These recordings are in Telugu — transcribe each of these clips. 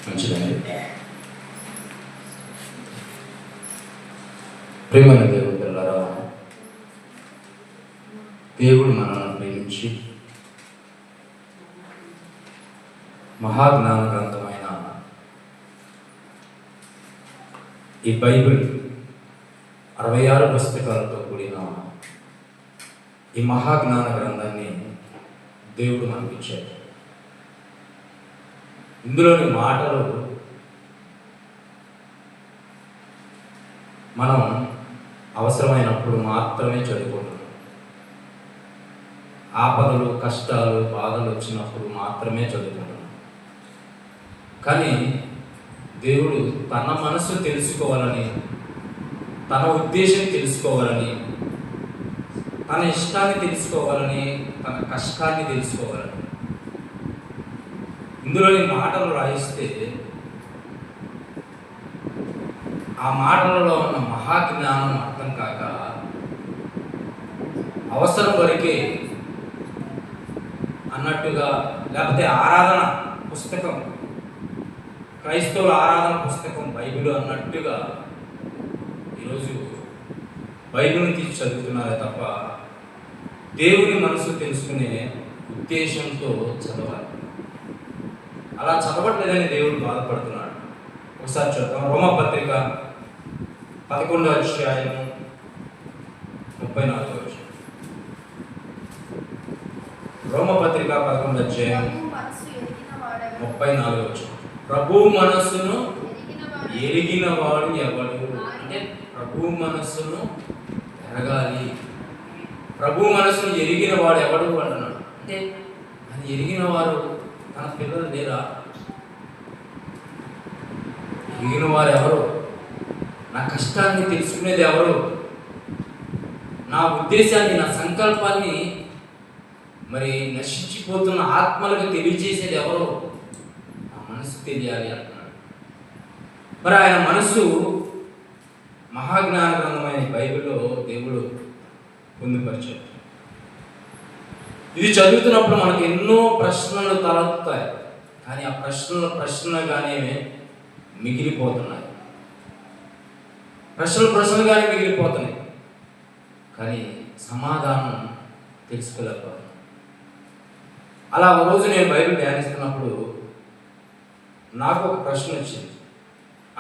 మంచిదండి. ప్రేమైన దేవుడు పిల్లరా, దేవుడు మనల్ని ప్రేమించి మహాజ్ఞాన గ్రంథమైన ఈ బైబిల్ 66 పుస్తకాలతో కూడిన ఈ మహాజ్ఞాన గ్రంథాన్ని దేవుడు మనకిచ్చాడు. ఇందులోని మాటలు మనం అవసరమైనప్పుడు మాత్రమే చదువుకుంటున్నాం. ఆపదలు, కష్టాలు, బాధలు వచ్చినప్పుడు మాత్రమే చదువుకుంటున్నాం. కానీ దేవుడు తన మనసు తెలుసుకోవాలని, తన ఉద్దేశం తెలుసుకోవాలని, తన ఇష్టాన్ని తెలుసుకోవాలని, తన కష్టాన్ని తెలుసుకోవాలని ఇందులోని మాటలు రాయిస్తే ఆ మాటలలో ఉన్న మహాజ్ఞానం అర్థం కాక అవసరం వరకే అన్నట్టుగా, లేకపోతే ఆరాధన పుస్తకం, క్రైస్తవుల ఆరాధన పుస్తకం బైబిల్ అన్నట్టుగా ఈరోజు బైబిల్ని తీసి చదువుతున్నారే తప్ప దేవుని మనసు తెలుసుకునే ఉద్దేశంతో చదవాలి. అలా చదవట్లేదని దేవుడు బాధపడుతున్నాడు. ఒకసారి చూద్దాం. రోమపత్రిక 11వ అధ్యాయము 34వ వచనం. రోమపత్రిక 11వ అధ్యాయం 34వ వచనం. ప్రభు మనస్సును ఎరిగిన వాడు ఎవడు? అంటే ప్రభు మనస్సును ఎరగాలి. ప్రభు మనస్సును ఎరిగిన వాడు ఎవడు అంటున్నాడు. అంటే అది ఎరిగిన వారు తన పిల్లలు లేరా? ఎరిగిన వారు ఎవరు? నా కష్టాన్ని తెలుసుకునేది ఎవరు? నా ఉద్దేశాన్ని, నా సంకల్పాన్ని మరి నశించిపోతున్న ఆత్మలకు తెలియజేసేది ఎవరు? నా మనసు తెలియాలి అంటున్నాడు. మరి ఆయన మనసు మహాజ్ఞాన గ్రంథమైన బైబిల్లో దేవుడు పొందుపరిచాడు. ఇది చదువుతున్నప్పుడు మనకు ఎన్నో ప్రశ్నలు తలెత్తుతాయి. కానీ ఆ ప్రశ్నలుగానే మిగిలిపోతున్నాయి. ప్రశ్నలుగానే మిగిలిపోతున్నాయి. కానీ సమాధానం తెలుసుకోలేకపోతున్నాం. అలా ఒక రోజు నేను బైబిల్ ధ్యానిస్తున్నప్పుడు నాకు ఒక ప్రశ్న వచ్చింది.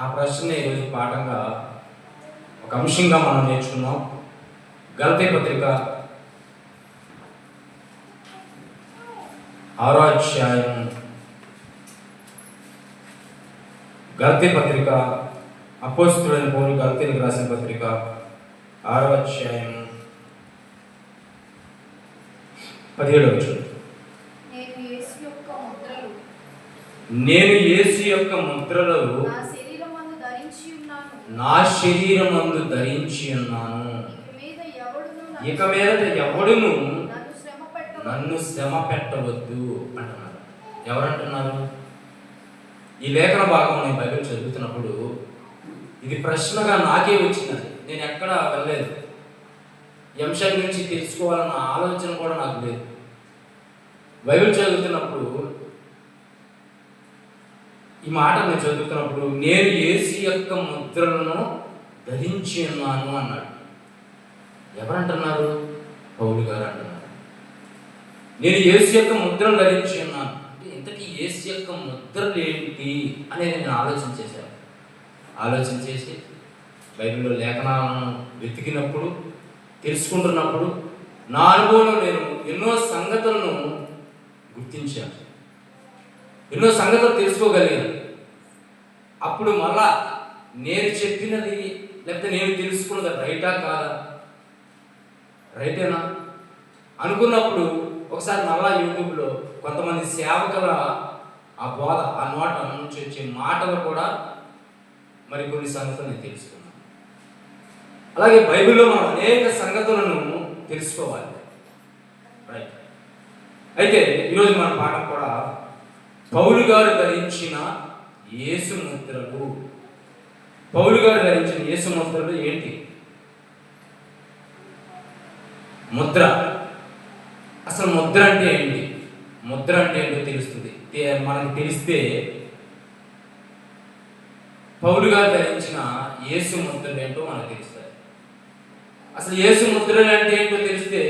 ఆ ప్రశ్న ఈరోజు పాఠంగా ఒక అంశంగా మనం నేర్చుకున్నాం. గలతీ పత్రిక 6వ అధ్యాయం, గలతీ పత్రిక, అపోస్తలుడైన పౌలు గలతీలకు రాసిన పత్రిక 6వ అధ్యాయం 17వ వచనం. నేను యేసు యొక్క ముద్రలు నా శరీరమందు ధరించి ఉన్నాను. ఇక మీద ఎవడును నన్ను శ్రమ పెట్టవద్దు అంటున్నారు. ఎవరంటున్నారు? ఈ లేఖన భాగం నేను బైబిల్ చదువుతున్నప్పుడు ఇది ప్రశ్నగా నాకే వచ్చింది. నేను ఎక్కడా వెళ్ళలేదు. ఈ అంశం గురించి తెలుసుకోవాలన్న ఆలోచన కూడా నాకు లేదు. బైబిల్ చదువుతున్నప్పుడు ఈ మాట నేను చదువుతున్నప్పుడు నేను యేసు యొక్క ముద్రలను ధరించి ఉన్నాను అన్నాడు. ఎవరంటున్నారు? పౌలు గారు అంటున్నారు. నేను యేసు యొక్క ముద్రను ధరించి ఉన్నాను అంటే ఇంతకీ యేసు యొక్క ముద్రలు ఏంటి అనేది నేను ఆలోచన చేసి బైబిల్లో లేఖనాలను వెతికినప్పుడు, తెలుసుకుంటున్నప్పుడు నా అనుభవంలో నేను ఎన్నో సంగతులను గుర్తించాను, ఎన్నో సంగతులు తెలుసుకోగలిగాను. అప్పుడు మళ్ళా నేను చెప్పినది లేకపోతే నేను తెలుసుకున్నది రైటా కాదా, రైటేనా అనుకున్నప్పుడు ఒకసారి మళ్ళా యూట్యూబ్లో కొంతమంది సేవకుల ఆ బోధ, ఆ నోట నుంచి వచ్చే మాటలు కూడా మరి కొన్ని సంగతులు నేను తెలుసుకున్నాను. అలాగే బైబిల్లో మనం అనేక సంగతులను తెలుసుకోవాలి. రైట్. అయితే ఈరోజు మన పాఠం కూడా పౌలు గారు ధరించిన యేసు ముద్రలు. పౌలు గారు ధరించిన యేసు ముద్రలు ఏంటి? ముద్ర. అసలు ముద్ర అంటే ఏంటి? ముద్ర అంటే ఏంటో తెలుస్తుంది. మనకు తెలిస్తే పౌలు గారు ధరించిన యేసు ముద్రలు ఏంటో మనకు తెలుస్తాయి. అసలు యేసు ముద్రలు అంటే ఏంటో తెలిస్తే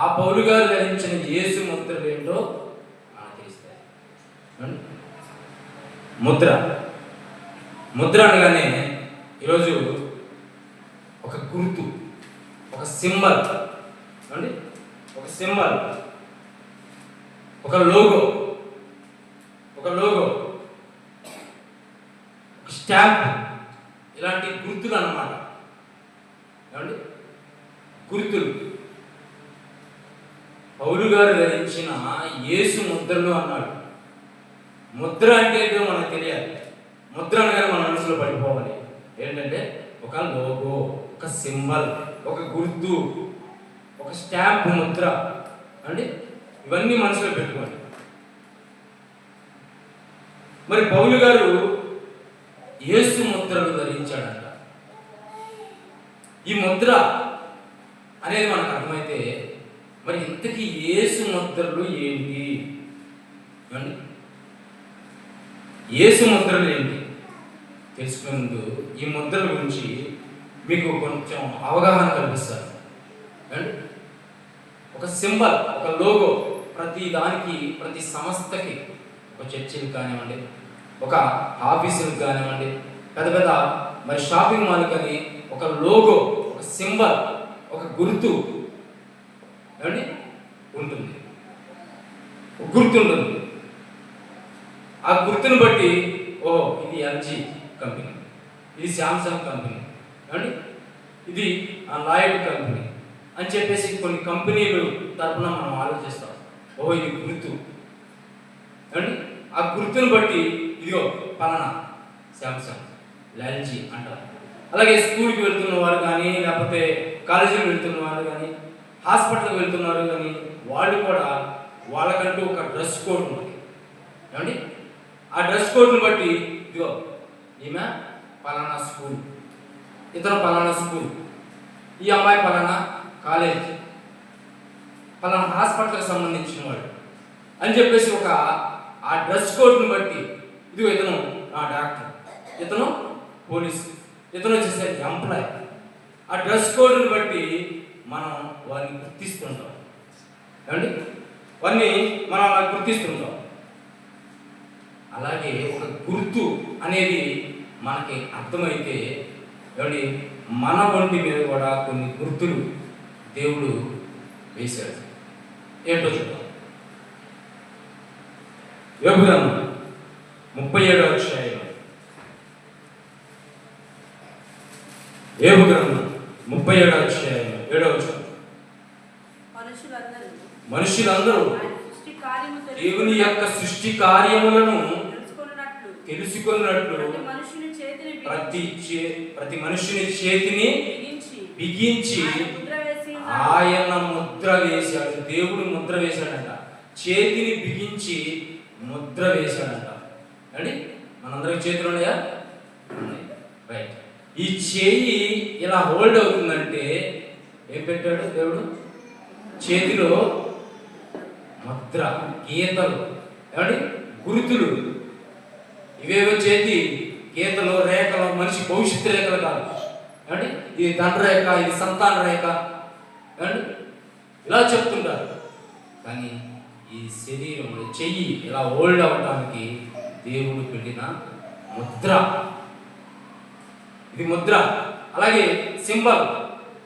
ఆ పౌలు గారు ధరించిన యేసు ముద్రలు ఏంటో మనకు తెలుస్తాయి. ముద్ర ముద్ర అనగానే ఈరోజు ఒక గుర్తు, ఒక సింబల్ అండి, ఒక సింబల్, ఒక లోగో, ఒక స్టాంప్, ఇలాంటి గుర్తులు అన్నమాట. ఏమండి గుర్తులు. పౌలు గారు ధరించిన యేసు ముద్రలు అన్నాడు. ముద్ర అంటే ఏంటో మనకు తెలియాలి. ముద్ర అనగానే మన మనసులో పడిపోవాలి. ఏంటంటే ఒక లోగో, ఒక సింబల్, ఒక గుర్తు, ఒక స్టాంప్, ముద్ర అండి, ఇవన్నీ మనసులో పెట్టుకోండి. మరి పౌలు గారు యేసు ముద్రలు ధరించాడంట. ఈ ముద్ర అనేది మనకు అర్థమైతే మరి ఇంతకీ యేసు ముద్రలు ఏంటి అండి? యేసు ముద్రలు ఏంటి తెలుసుకునే ముందు ఈ ముద్రల గురించి మీకు కొంచెం అవగాహన కల్పిస్తారు అండి. ఒక సింబల్, ఒక లోగో ప్రతి దానికి, ప్రతి సంస్థకి, ఒక చర్చిలకు కానివ్వండి, ఒక ఆఫీసులకు కానివ్వండి, పెద్ద పెద్ద మరి షాపింగ్ మాల్ కానీ ఒక లోగో, ఒక సింబల్, ఒక గుర్తు ఏమండి ఉంటుంది, ఒక గుర్తు ఉంటుంది. ఆ గుర్తును బట్టి ఓహో ఇది ఎల్జీ కంపెనీ, ఇది శాంసంగ్ కంపెనీ ఏమండి, ఇది లాయిడ్ కంపెనీ అని చెప్పేసి కొన్ని కంపెనీలు తరఫున మనం ఆలోచిస్తాం. ఓహో ఇది గుర్తు ఏమండి. ఆ గుర్తును బట్టి ఇదిగో పలానా శాంసంగ్, ఎల్జీ అంటారు. అలాగే స్కూల్కి వెళ్తున్న వారు కానీ, లేకపోతే కాలేజీకి వెళ్తున్న వారు కానీ, హాస్పిటల్కి వెళ్తున్నారు కానీ వాళ్ళు కూడా వాళ్ళకంటూ ఒక డ్రెస్ కోడ్ ఉంటుంది ఏమండి. ఆ డ్రెస్ కోడ్ని బట్టి ఇదిగో ఈమె పలానా స్కూల్, ఇతను పలానా స్కూల్, ఈ అమ్మాయి పలానా కాలేజ్, పలానా హాస్పిటల్కి సంబంధించిన వాడు అని చెప్పేసి ఒక ఆ డ్రెస్ కోడ్ని బట్టి ఇదిగో ఇతను డాక్టర్, ఇతను పోలీసు, ఇతను వచ్చేసరికి ఎంప్లాయ్. ఆ డ్రెస్ కోడ్ని బట్టి మనం వారిని గుర్తిస్తుంటాం ఏమండి, వారిని మనం అలా గుర్తిస్తుంటాం. అలాగే ఒక గుర్తు అనేది మనకి అర్థమైతే ఏమండి మన ఒంటి మీద కూడా కొన్ని గుర్తులు దేవుడు వేశాడు. ఏంటో చూద్దాం. యోబు గ్రంథం 37వ అధ్యాయం, యోబు గ్రంథం 37వ అధ్యాయం 7వ వచనం. మనుషులందరూ దేవుని యొక్క సృష్టి కార్యములను తెలుసుకున్నట్లు ప్రతి మనుషుని చేతిని బిగించి ఆయన ముద్ర వేశాడు. దేవుడు ముద్ర వేశాడంట. చేతిని బిగించి ముద్ర వేశాడంట అండి. మనందరికి చేతులు ఉన్నాయా? రైట్. ఈ చేయి ఇలా హోల్డ్ అవుతుందంటే ఏం పెట్టాడు దేవుడు? చేతిలో ముద్ర, గీతలు ఏమండి, గుర్తులు. ఇవేవో చేతి గీతలు, రేఖలు, మనిషి భవిష్యత్తు రేఖలు కాదు ఏమండి. ఇది దండరేఖ, ఇది సంతాన రేఖ ఏమండి, ఇలా చెప్తుంటారు. కానీ ఈ శరీరంలో చెయ్యి ఇలా హోల్డ్ అవడానికి దేవుడు పెట్టిన ముద్ర, ఇది ముద్ర. అలాగే సింబల్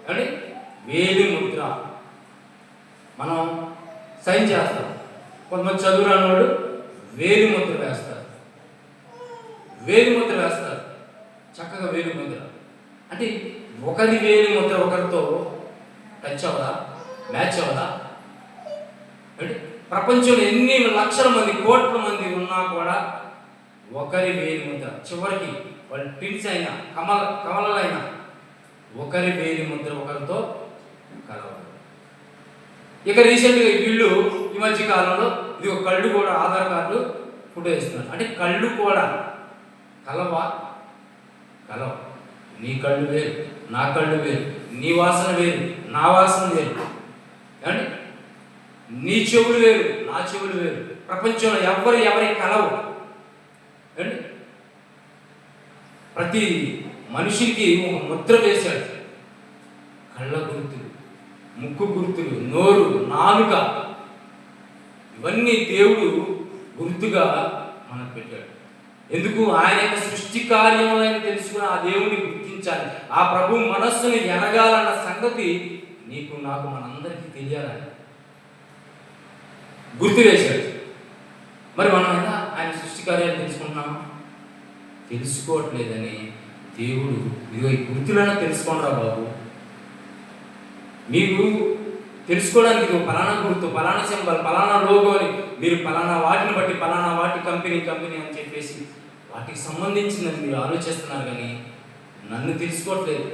ఏమండి, వేలి ముద్ర. మనం సైన్ చేస్తాం. కొంతమంది చదువు రాని వాడు వేలి ముద్ర వేస్తారు, వేలి ముద్ర వేస్తారు. చక్కగా వేలి ముద్ర అంటే ఒకరి వేలి ముద్ర ఒకరితో టచ్ అవ్వదా, మ్యాచ్ అవ్వదా? అంటే ప్రపంచంలో ఎన్ని లక్షల మంది, కోట్ల మంది ఉన్నా కూడా ఒకరి వేలి ముద్ర, చివరికి వాళ్ళు ట్విన్స్ అయినా కమలైనా ఒకరి వేలి ముద్ర ఒకరితో కలవదు. ఇక రీసెంట్గా వీళ్ళు ఈ మధ్య కాలంలో ఇది ఒక కళ్ళు కూడా ఆధార్ కార్డు ఫోటో వేస్తున్నారు. అంటే కళ్ళు కూడా కలవ. నీ కళ్ళు వేరు, నా కళ్ళు వేరు, నీ వాసన వేరు, నా వాసన వేరు ఏమండి. నీ చెవులు వేరు, నా చెవులు వేరు. ప్రపంచంలో ఎవరి కలవు ఏమండి. ప్రతి మనిషికి ఒక ముద్ర వేశాడు. కళ్ళ గుర్తులు, ముక్కు గుర్తులు, నోరు, నాలుక, ఇవన్నీ దేవుడు గుర్తుగా మనకు పెట్టాడు. ఎందుకు? ఆయన యొక్క సృష్టి కార్యములను తెలుసుకుని ఆ దేవుని గుర్తించాలి. ఆ ప్రభు మనస్సుని ఎనగాలన్న సంగతి నీకు నాకు మనందరికీ తెలియాలని గుర్తు వేశాడు. మరి మనం ఎలా ఆయన సృష్టి కార్యాలు తెలుసుకుంటున్నామా? తెలుసుకోవట్లేదని దేవుడు ఇదిగో ఈ గుర్తులైనా తెలుసుకోండిరా బాబు, మీకు తెలుసుకోవడానికి ఇది పలానా గుర్తు, పలానా సింబల్, పలానా లోగో అని మీరు పలానా వాటిని బట్టి పలానా వాటి కంపెనీ అని చెప్పేసి వాటికి సంబంధించిందని మీరు ఆలోచిస్తున్నారు, కానీ నన్ను తెలుసుకోవట్లేదు.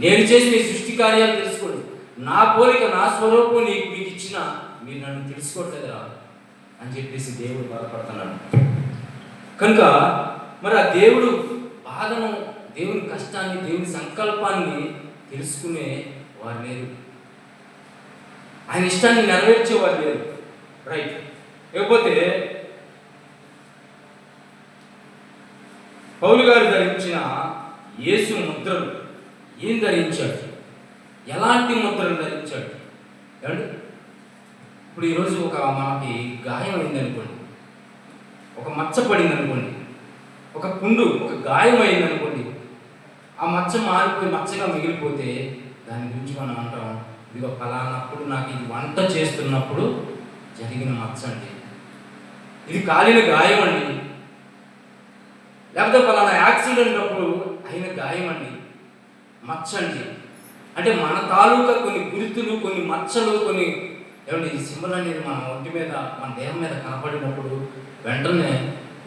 నేను చేసి మీ సృష్టి కార్యాలు తెలుసుకోండి. నా పోలిక, నా స్వరూపం మీకు ఇచ్చిన మీరు నన్ను తెలుసుకోవట్లేదురా అని చెప్పేసి దేవుడు బాధపడుతున్నాడు. కనుక మరి ఆ దేవుడు బాధను, దేవుని కష్టాన్ని, దేవుని సంకల్పాన్ని తెలుసుకునే వారు లేరు. ఆయన ఇష్టాన్ని నెరవేర్చేవారు లేరు. రైట్. లేకపోతే పౌలు గారు ధరించిన యేసు ముద్రలు ఏం ధరించాడు? ఎలాంటి ముద్రలు ధరించాడు? ఏమండి, ఇప్పుడు ఈరోజు ఒక మనకి గాయం అయింది అనుకోండి, ఒక మచ్చ పడింది అనుకోండి, ఒక పుండు, ఒక గాయం అయింది అనుకోండి, ఆ మచ్చ మారిపోయి మచ్చగా మిగిలిపోతే దాని గురించి మనం అంటాం, ఇదిగో ఫలానప్పుడు నాకు ఇది వంట చేస్తున్నప్పుడు జరిగిన మచ్చ అండి, ఇది కాలిన గాయం అండి, లేకపోతే ఫలానా యాక్సిడెంట్ అప్పుడు అయిన గాయం అండి, మచ్చ అండి. అంటే మన తాలూకా కొన్ని గుర్తులు, కొన్ని మచ్చలు, కొన్ని ఏమంటే ఈ సింబల్ అనేది మన ఒంటి మీద, మన దేహం మీద కనపడినప్పుడు వెంటనే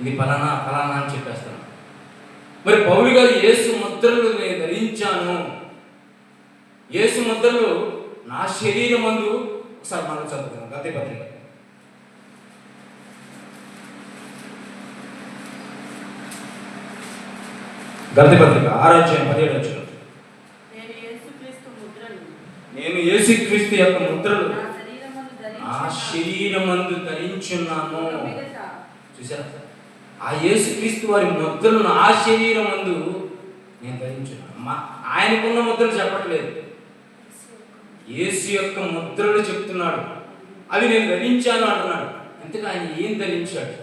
ఇది ఫలానా అని చెప్పేస్తాను. మరి పౌలు గారు యేసు ముద్రలు నేను ధరించాను, యేసు ముద్రలు నా శరీరమందు, ఒకసారి మనం చదువుతున్నాం గద్దే పత్రిక. గద్దే పత్రిక 6:17. నేను యేసుక్రీస్తు యొక్క ముద్రలు నా శరీరమందు ధరించున్నాను. చూసారా? ఆ యేసుక్రీస్తు వారి ముద్రలు నా శరీరమందు నేను ధరించున్నాను. ఆయనకున్న ముద్రలు చెప్పట్లేదు, యేసు యొక్క ముద్రలు చెప్తున్నాడు. అవి నేను ధరించాను అంటున్నాడు. అంతేగా ఆయన ఏం ధరించాడు?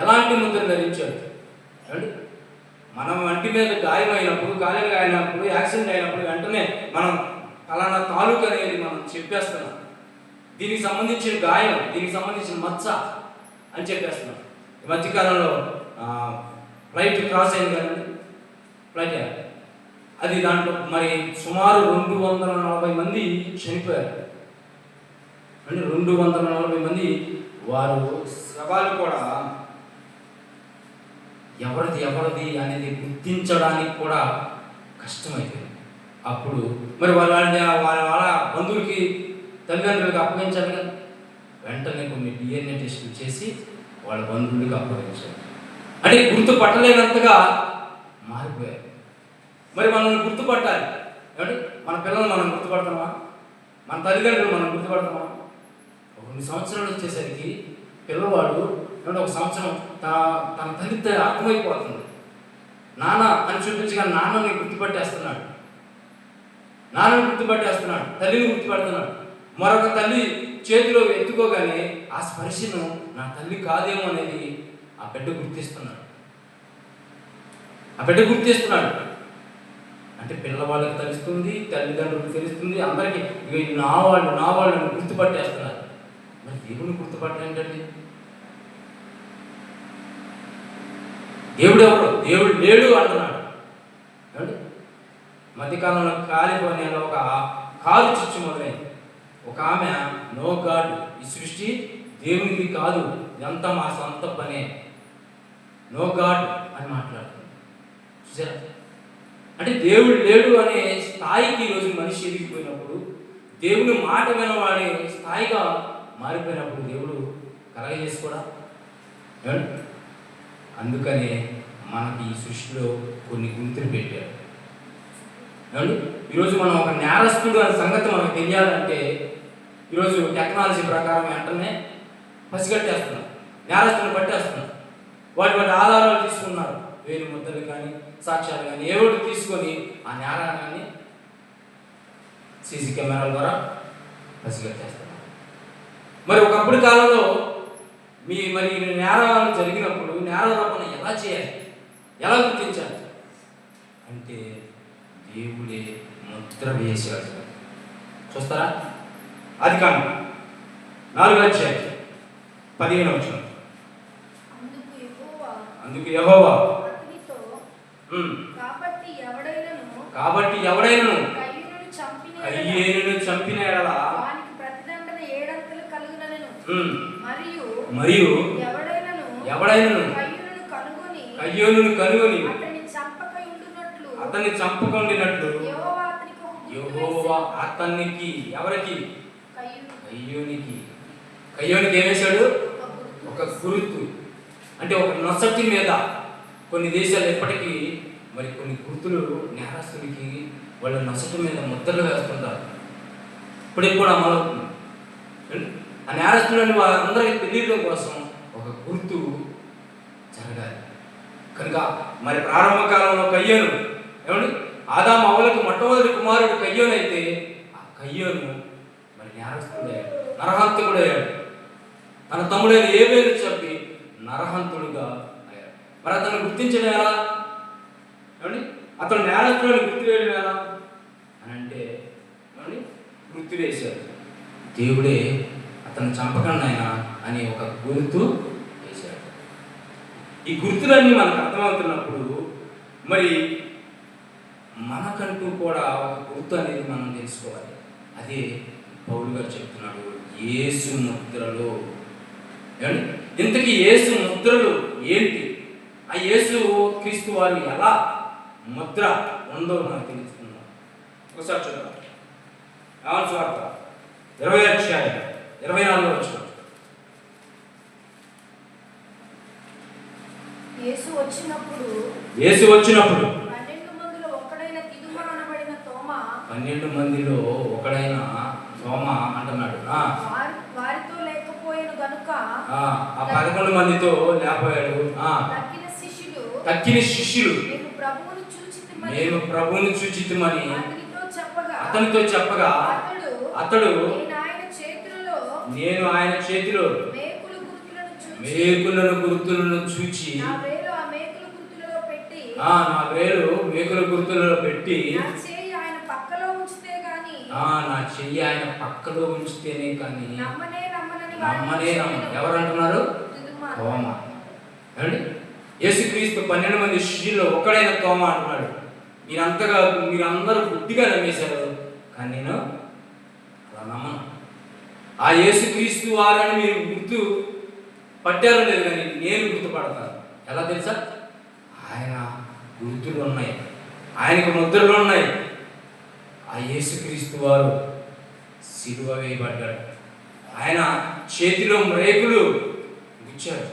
ఎలాంటి ముద్రలు ధరించాడు? అంటే మనం వంటి మీద గాయం అయినప్పుడు, కాలిన అయినప్పుడు, యాక్సిడెంట్ అయినప్పుడు వెంటనే మనం ఫలానా తాలూకు అనేది మనం చెప్పేస్తున్నాం. దీనికి సంబంధించిన గాయం, దీనికి సంబంధించిన మచ్చ అని చెప్పేస్తున్నాం. ఈ మధ్యకాలంలో ఫ్లైట్ క్రాస్ అయింది కదండి, ఫ్లైట్ అది దాంట్లో మరి సుమారు 240 మంది చనిపోయారు. అంటే 240 మంది వారు శవాలు కూడా ఎవరిది అనేది గుర్తించడానికి కూడా కష్టమైపోయింది. అప్పుడు మరి వాళ్ళ బంధువులకి, తల్లిదండ్రులకు అప్పగించాలి కదా, వెంటనే కొన్ని DNA టెస్టులు చేసి వాళ్ళ బంధువులకి అప్పగించారు. అంటే గుర్తుపట్టలేనంతగా మారిపోయారు. మరి మనల్ని గుర్తుపట్టాలి. ఏమంటే మన పిల్లలు మనం గుర్తుపడతామా? మన తల్లిదండ్రులు మనం గుర్తుపడతామా? 2 సంవత్సరాలు వచ్చేసరికి పిల్లవాడు ఏమంటే ఒక సంవత్సరం తన తల్లి అర్థమైపోతుంది. నాన్న అని చూపించగా నాన్నని గుర్తుపట్టేస్తున్నాడు, తల్లిని గుర్తుపడుతున్నాడు. మరొక తల్లి చేతిలో ఎత్తుకోగానే ఆ స్పర్శను నా తల్లి కాదేమో అనేది ఆ బిడ్డ గుర్తిస్తున్నాడు. అంటే పిల్లవాళ్ళకి తెలుస్తుంది, తల్లిదండ్రులకు తెలుస్తుంది, అందరికీ నా వాళ్ళని గుర్తుపట్టేస్తున్నారు. మరి దేవుని గుర్తుపట్టేంటండి? దేవుడు ఎవరు? దేవుడు లేడు అంటున్నాడు. మధ్యకాలంలో కాలిఫోర్నియాలో ఒక కారు చిచ్చు మొదలైంది. ఒక ఆమె, నో గాడ్, ఈ సృష్టి దేవునికి కాదు, ఇదంతా మా సొంత పనే, నో గాడ్ అని మాట్లాడుతుంది. చూసారా? అంటే దేవుడు లేడు అనే స్థాయికి ఈరోజు మనిషి ఎదిగిపోయినప్పుడు, దేవుని మాట వినవాడే స్థాయిగా మారిపోయినప్పుడు దేవుడు కలగజేసుకోడా? అందుకనే మనకి ఈ సృష్టిలో కొన్ని గుర్తులు పెట్టారు. ఈరోజు మనం ఒక నేరస్తుడు అనే సంగతి మనకు తెలియాలంటే ఈరోజు టెక్నాలజీ ప్రకారం వెంటనే పసిగట్టేస్తున్నాం, నేరస్తుని పట్టేస్తున్నాం. వాటి ఆధారాలు తీసుకున్నారు, వేలు ముద్దలు కానీ, సాక్ష్యాలు కానీ ఏవో తీసుకొని ఆ నేరాన్ని సీసీ కెమెరాల ద్వారా పసిగట్టేస్తున్నారు. మరి ఒకప్పుడు కాలంలో మరి నేరాలు జరిగినప్పుడు నేరారోపణ ఎలా చేయాలి, ఎలా గుర్తించాలి అంటే దేవుడే ముద్ర వేశాడు. చూస్తారా? ఆదికాండం 4:15. అందుకు యెహోవా కాబట్టి ఎవడైనను కయీనును చంపిన యెడల మరియు ఎవడైనను కయీనును కనుగొని అతన్ని చంపకుండినట్లు యెహోవా అతనికి ఎవరికి కయ్యోనికి ఏమేశాడు? ఒక గుర్తు. అంటే ఒక నొసటి మీద కొన్ని దేశాలు ఎప్పటికీ మరి కొన్ని గుర్తులు నేరస్తులకి వాళ్ళ నొసటి మీద ముద్రలు వేస్తుంటారు. ఇప్పటికి కూడా అమలవుతుంది. ఆ నేరస్తులని వాళ్ళందరికీ తెలియడం కోసం ఒక గుర్తు జరగాలి. కనుక మరి ప్రారంభ కాలంలో కయ్యోను ఏమండి ఆదాము అవ్వలకు మొట్టమొదటి కుమారుడు కయ్యోను అయితే ఆ కయ్యోను మరి నేరస్తుడయ్యాడు, నరహంతకుడయ్యాడు. తన తమ్ముడైన ఏబేలు చంపి నరహంతుడుగా అయ్యాడు. మరి అతను గుర్తించడం ఎలా? ఏమండి అతను నేరస్తులను గుర్తు వేయడం ఎలా అని అంటే ఏమండి గుర్తు వేశాడు. దేవుడే అతను చంపకండి ఆయన అని ఒక గుర్తు వేశాడు. ఈ గుర్తులన్నీ మనకు అర్థమవుతున్నప్పుడు మరి మనకంటూ కూడా ఒక గుర్తు అనేది మనం తెలుసుకోవాలి. అదే పౌలు గారు చెప్తున్నాడు, యేసు ముద్రలు. ఏమండి ఇంతకీ యేసు ముద్రలు ఏంటి? ఆ యేసు క్రీస్తు వారు ఎలా ముద్ర ఉందో మనకు తెలుసుకుందాం. ఒకసారి చూద్దాం. యోహాను సువార్త 20:24. యేసు వచ్చినప్పుడు 12 మందిలో ఒకడైన తోమా అంటున్నాడు. వారితో లేకపోయాను గనుక ఆ 11 మందితో లేకపోయాడు. తక్కిన శిష్యులు మేము ప్రభువును చూచితిమని అతనితో చెప్పగా అతడు నేను ఆయన చేతిలో మేకులను గుర్తులను చూచి నా వేలు మేకుల గుర్తులలో పెట్టి నా చెయ్యి ఆయన పక్కలో ఉంచితేనే కానీ నమ్మనే ఎవరు అంటున్నారు? తోమా. ఏమండి యేసుక్రీస్తు 12 మంది శిష్యుల్లో ఒకడైన తోమా అంటున్నాడు. మీరందరూ బుద్ధిగా నమ్మేశారు, కానీ నేను అలా నమ్మను. ఆ యేసుక్రీస్తు వారని మీరు గుర్తు పట్టారో లేదు, కానీ నేను గుర్తుపడతాను. ఎలా తెలుసా? ఆయన గుర్తులు ఉన్నాయి, ఆయనకు ముద్రలు ఉన్నాయి. ఆ యేసుక్రీస్తు వారు సిలువ వేయబడ్డాడు. ఆయన చేతిలో మేకులు గుచ్చాడు,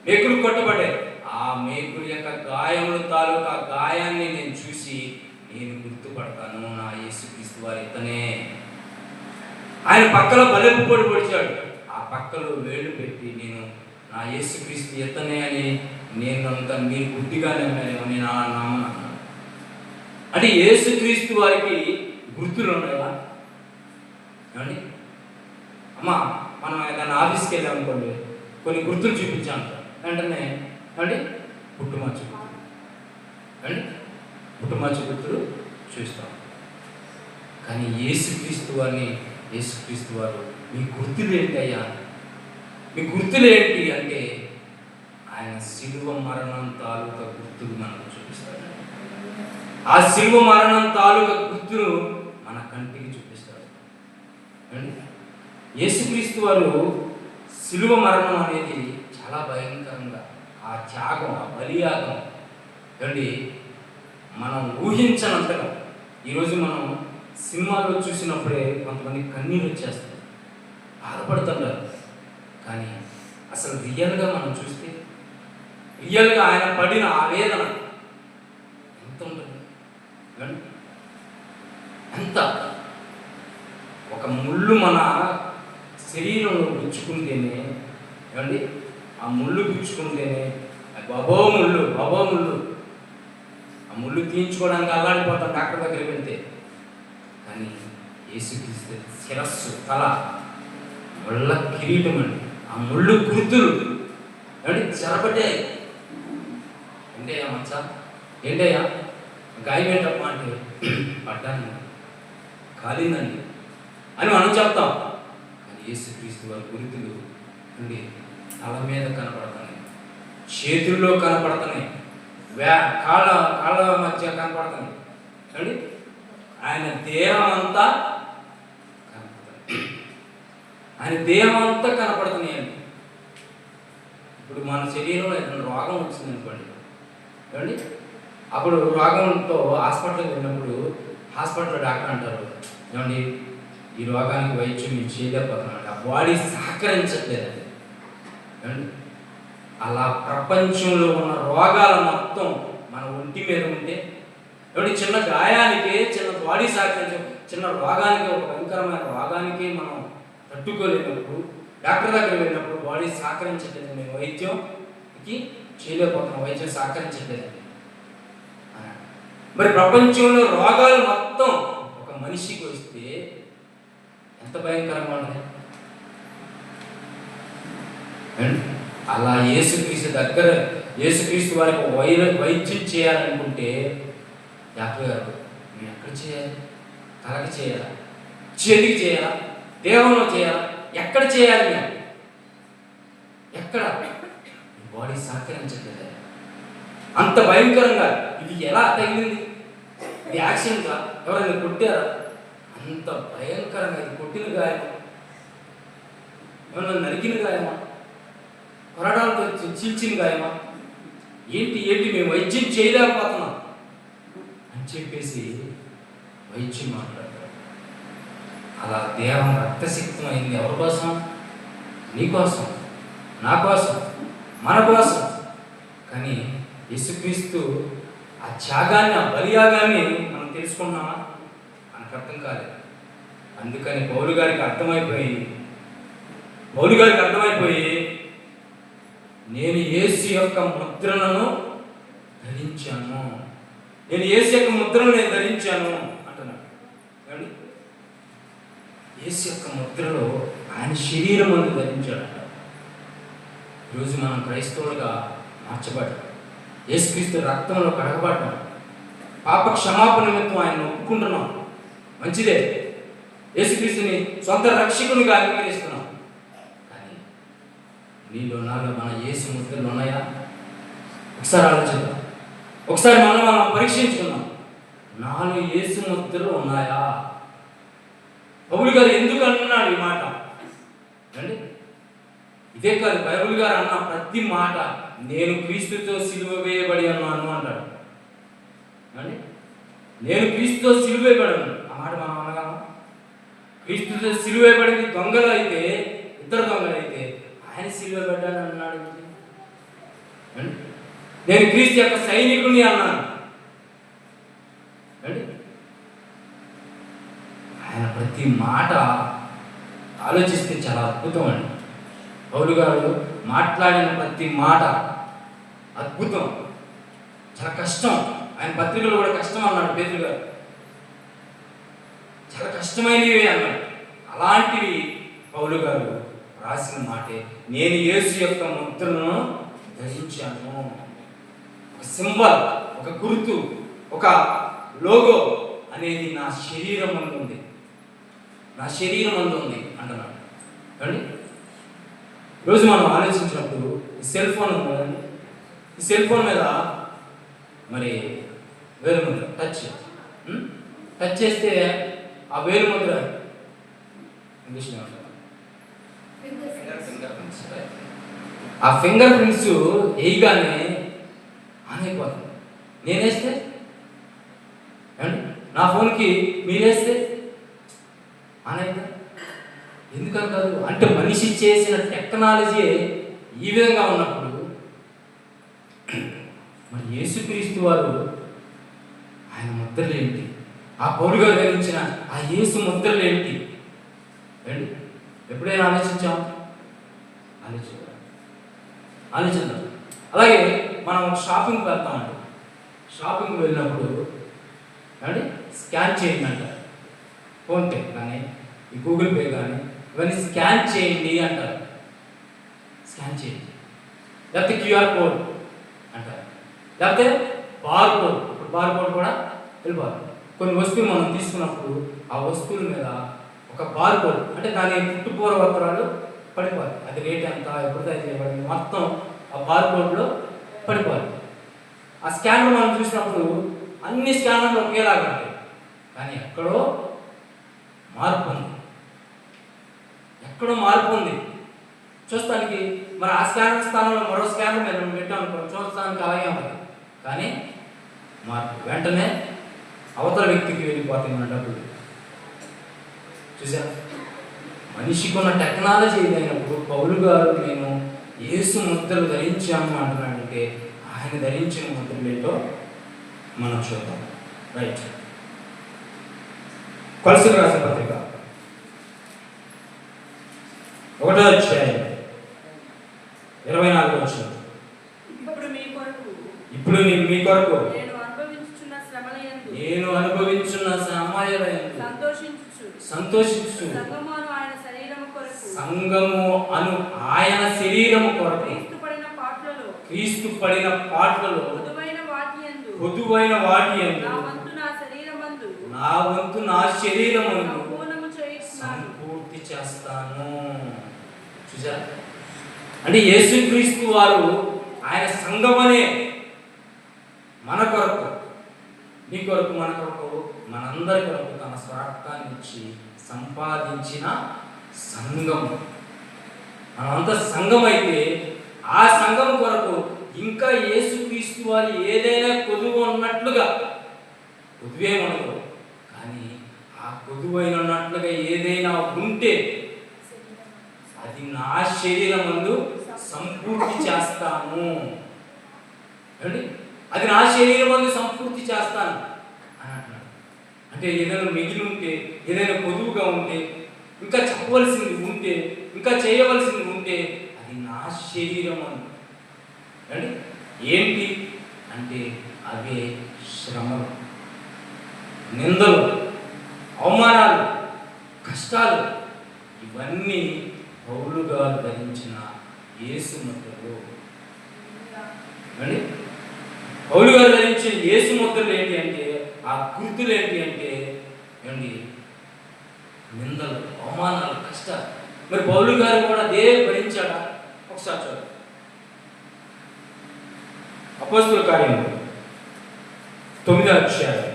మేకులు కొట్టబడ్డాయి. ఆ మేకుల యొక్క గాయముల తాలూకా గాయాన్ని నేను చూసి నేను గుర్తుపడతాను, నా యేసుక్రీస్తు వారు ఇతనే. ఆయన పక్కలో బలెపు పొడి పొడిచాడు, ఆ పక్కలో వేళ్ళు పెట్టి నేను నా యేసుక్రీస్తు ఇతనే అని నేను మీరు గుడ్డిగా నమ్మానేమో నేను నమ్మను. అంటే యేసుక్రీస్తు వారికి గుర్తులు ఉన్నాయా? ఏమండి అమ్మా మనం ఏదైనా ఆఫీస్కి వెళ్ళాం అనుకోండి, కొన్ని గుర్తులు చూపించాను వెంటనే ఏమండి పుట్టుమచ్చు గుర్తులు చూస్తాం. కానీ యేసుక్రీస్తు వారు మీ గుర్తులు ఏంటి అయ్యా? మీ గుర్తులు ఏంటి అంటే ఆయన శిలువ మరణం తాలూకా గుర్తులు మనకు చూపిస్తాడు. ఆ శిలువ మరణం తాలూకా గుర్తును మన కంటికి చూపిస్తాడు. యేసుక్రీస్తు వారు శిలువ మరణం అనేది చాలా భయంకరంగా, ఆ త్యాగం, ఆ బలియాగం ఏమండి మనం ఊహించనంతగా. ఈరోజు మనం సినిమాలో చూసినప్పుడే కొంతమంది కన్నీరు వచ్చేస్తారు, బాధపడుతుంటారు. కానీ అసలు రియల్గా మనం చూస్తే రియల్గా ఆయన పడిన ఆవేదన ఎంత ఉంటుంది? ఎంత ఒక ముళ్ళు మన శరీరంలో గుచ్చుకుంటేనే ఏమండి ఆ ముళ్ళు గుచ్చుకుంటేనే బబో ముళ్ళు ముళ్ళు తీయించుకోవడానికి అల్లాడిపోతాం డాక్టర్ దగ్గరికి వెళ్తే. కానీ యేసుక్రీస్తు శిరస్సు, తల, ముళ్ళ కిరీటం అండి. ఆ ముళ్ళు గుర్తులు ఏమండి చెరపట్టాయి. ఏంటయ్యా మచ్చా, ఏంటయ్యా గాయం ఏంటమ్మా అంటే పడ్డాను, కాలిందండి అని మనం చెప్తాం. కానీ యేసుక్రీస్తు వారి గుర్తులు అండి తల మీద కనపడుతున్నాయి, చేతుల్లో కనపడుతున్నాయి, కాళ్ళ మధ్య కనపడుతున్నాయి అండి. ఆయన దేహం అంతా కనపడుతుంది, ఆయన దేహం అంతా కనపడుతున్నాయి అండి. ఇప్పుడు మన శరీరంలో ఏదైనా రోగం వచ్చింది అనుకోండి ఏమండి, అప్పుడు రోగంతో హాస్పిటల్కి వెళ్ళినప్పుడు హాస్పిటల్లో డాక్టర్ అంటారు, ఏమండి ఈ రోగానికి వైద్యం మీరు చేయలేకపోతున్నాడు, ఆ బాడీ సహకరించట్లేదండి ఏమండి. అలా ప్రపంచంలో ఉన్న రోగాలు మొత్తం మన ఒంటి మీద ఉంటే ఏమంటే చిన్న గాయానికి, చిన్న బాడీ సహకరించే చిన్న రోగానికి, ఒక భయంకరమైన రోగానికి మనం తట్టుకోలేనప్పుడు డాక్టర్ దగ్గర వెళ్ళినప్పుడు బాడీ సహకరించట్లేదు, మేము వైద్యంకి చేయలేకపోతున్నాం, వైద్యం సహకరించట్లేదండి. మరి ప్రపంచంలో రోగాలు మొత్తం ఒక మనిషికి వస్తే ఎంత భయంకరంగా ఉంది. అలా యేసుక్రీస్తు దగ్గర యేసుక్రీస్తు వారికి వైద్యం చేయాలనుకుంటే డాక్టర్ గారు మేము ఎక్కడ చేయాలి? తలకి చేయాలా, చేతికి చేయాలా, దేహంలో చేయాలా, ఎక్కడ చేయాలి? మేము ఎక్కడ? బాడీ సహకరించట్లేదు. అంత భయంకరంగా ఇది ఎలా తగిలింది? ఇది యాక్సిడెంట్గా, ఎవరైనా కొట్టారా? అంత భయంకరంగా ఇది కొట్టిన గాయమా, ఏమన్నా నరికిన గాయమా, కొరడాలతో చీల్చిన గాయమా, ఏంటి మేము వైద్యం చేయలేకపోతున్నాం అని చెప్పేసి వైద్యం మాట్లాడతారు. అలా దేహం రక్తసిక్తం అయింది. ఎవరి కోసం? నీ కోసం, నా కోసం, మన కోసం. కానీ యేసుక్రీస్తు ఆ త్యాగాన్ని, ఆ బలియాగాన్ని మనం తెలుసుకున్నామా? మనకు అర్థం కాలేదు. అందుకని పౌలు గారికి అర్థమైపోయి నేను యేసు యొక్క ముద్రలను ధరించాను, నేను యేసు యొక్క ముద్రను నేను ధరించాను అంటున్నాడు. కానీ యేసు యొక్క ముద్రలో ఆయన శరీరం అందు ధరించాడు. ఈరోజు మనం క్రైస్తవులుగా మార్చబడ్డాం, యేసుక్రీస్తు రక్తంలో కడగబడ్డాం, పాప క్షమాపణ నిమిత్తం ఆయన ఒప్పుకుంటున్నాం. మంచిదే, యేసుక్రీస్తుని సొంత రక్షకునిగా అంగీకరిస్తున్నాం. కానీ నీలో నాలో మన యేసు ముద్రలు ఉన్నాయా? ఒకసారి ఆలోచిద్దాం, ఒకసారి మనం పరీక్షించుకున్నాం. నాలో యేసు ముద్రలు ఉన్నాయా? పౌలు గారు ఎందుకు అంటున్నాడు ఈ మాట అండి? ఇదే కాదు, బైబిల్ గారు అన్న ప్రతి మాట నేను క్రీస్తుతో సిలువ వేయబడి ఉన్నాను అంటాడు అండి. నేను క్రీస్తుతో సిలువ వేయబడను, ఆ మాట మనం అనగామా? క్రీస్తుతో సిలువ వేయబడింది దొంగలు అయితే, ఇద్దరు దొంగలు అయితే ఆయన సిలువ వేయబడ్డాను అన్నాడు అండి. నేను క్రీస్తు యొక్క సైనికుని అన్నాను అండి. ఆయన ప్రతి మాట ఆలోచిస్తే చాలా అద్భుతం అండి. పౌలు గారు మాట్లాడిన ప్రతి మాట అద్భుతం, చాలా కష్టం. ఆయన పత్రికలు కూడా కష్టం అన్నాడు పేతురు గారు, చాలా కష్టమైనవి అన్నాడు. అలాంటివి పౌలు గారు రాసిన మాటే నేను యేసు యొక్క ముద్రను ధరించాను. ఒక సింబల్, ఒక గుర్తు, ఒక లోగో అనేది నా శరీరం అందు ఉంది, నా శరీరం అందు ఉంది అంటున్నాడు కానీ రోజు మనం ఆలోచించినప్పుడు ఈ సెల్ ఫోన్ ఉంది కదండి, ఈ సెల్ ఫోన్ మీద మరి వేలుముద్ర టచ్ చేస్తే ఆ వేలుముద్ర ఇంగ్లీష్లో ఉంటుంది ఆ ఫింగర్ ప్రింట్స్ వేయగానే ఆన్ అయిపోతుంది. నేనేస్తే నా ఫోన్కి మీరేస్తే ఆన్ అయిపోతుంది. ఎందుకని కాదు అంటే మనిషి చేసిన టెక్నాలజీ ఈ విధంగా ఉన్నప్పుడు మరి యేసుక్రీస్తు వారు ఆయన ముద్రలు ఏంటి, ఆ పౌలు గారు ధరించిన ఆ యేసు ముద్రలు ఏంటి అండి? ఎప్పుడైనా ఆలోచించాం? ఆలోచిద్దాం. అలాగే మనం షాపింగ్కి వెళ్తామండి. షాపింగ్కి వెళ్ళినప్పుడు ఏమండి స్కాన్ చేయండి అంటారు. ఫోన్పే కానీ ఈ గూగుల్ పే కానీ ఇవన్నీ స్కాన్ చేయండి అంటారు. స్కాన్ చేయండి, లేకపోతే క్యూఆర్ కోడ్ అంటారు, లేకపోతే బార్ కోడ్. ఇప్పుడు బార్ కోడ్ కూడా వెళ్ళిపోవాలి. కొన్ని వస్తువులు మనం తీసుకున్నప్పుడు ఆ వస్తువుల మీద ఒక బార్ కోడ్, అంటే దాని పుట్టుపూర్వోత్తరాలు పడిపోవాలి. అది రేట్ ఎంత, ఎప్పుడు తయారు చేయబడింది, మొత్తం ఆ బార్ కోడ్లో పడిపోవాలి. ఆ స్కానర్ మనం చూసినప్పుడు అన్ని స్కానర్లు ఒకేలాగా ఉంటాయి, కానీ ఎక్కడో మార్పు ఉంది. ఎక్కడో మార్పు ఉంది చూస్తానికి. మరి ఆ స్కానర్ స్థానంలో మరో స్కానర్ మీద మనం పెట్టాం అనుకో, చూస్తానికి అలాగే ఉంటుంది, కానీ మార్పు వెంటనే అవతల వ్యక్తికి వెళ్ళిపోతాయి మన డబ్బులు. చూసారా, మనిషికి ఉన్న టెక్నాలజీ ఏదైనప్పుడు పౌలు గారు నేను యేసు ముద్రలు ధరించాము అంటున్నాడంటే ఆయన ధరించిన ముద్రలు ఏంటో మనం చూద్దాం. రైట్, కొలసీలకు రాసిన పత్రిక 1వ అధ్యాయం 24వ వచనం. ఇప్పుడు మీ కొరకు నేను అనుభవించున్న శ్రమలయందు సంతోషించు సంఘము అను ఆయన శరీరము కొరకు క్రీస్తు పడిన పాటలలో పొదువైన వాటి యందు నా వంతు నా శరీరమును సంపూర్తి చేస్తాను. చూసారా, అంటే యేసుక్రీస్తు వారు ఆయన సంఘమనే మన కొరకు, నీ కొరకు, మన కొరకు, మనందరి కొరకు తన స్వార్థాన్ని ఇచ్చి సంపాదించిన సంఘం. మనమంతా సంఘం అయితే ఆ సంఘం కొరకు ఇంకా యేసుక్రీస్తు వారు ఏదైనా కొదువు ఉన్నట్లుగా, కొదువేమనదు కానీ ఆ కొదువైన ఉన్నట్లుగా ఏదైనా ఉంటే అది నా శరీరమందు సంపూర్తి చేస్తాను. అది నా శరీరమందు సంపూర్తి చేస్తాను అని అంటున్నాడు. అంటే ఏదైనా మిగిలి ఉంటే, ఏదైనా పొదువుగా ఉంటే, ఇంకా చెప్పవలసింది ఉంటే, ఇంకా చేయవలసింది ఉంటే అది నా శరీరం అండి. ఏంటి అంటే అవే శ్రమలు, నిందలు, అవమానాలు, కష్టాలు. ఇవన్నీ పౌలు గారు ధరించిన యేసు ముద్రలు అండి. పౌలు గారు ధరించిన యేసు ముద్రలు ఏంటి అంటే, ఆ గుర్తులు ఏంటి అంటే ఏమండి, నిందలు, అవమానాలు, కష్టాలు. మరి పౌలు గారు కూడా అదే భరించాడా? ఒకసారి చూడండి, అపోస్తలుల కార్యములు 9వ అధ్యాయం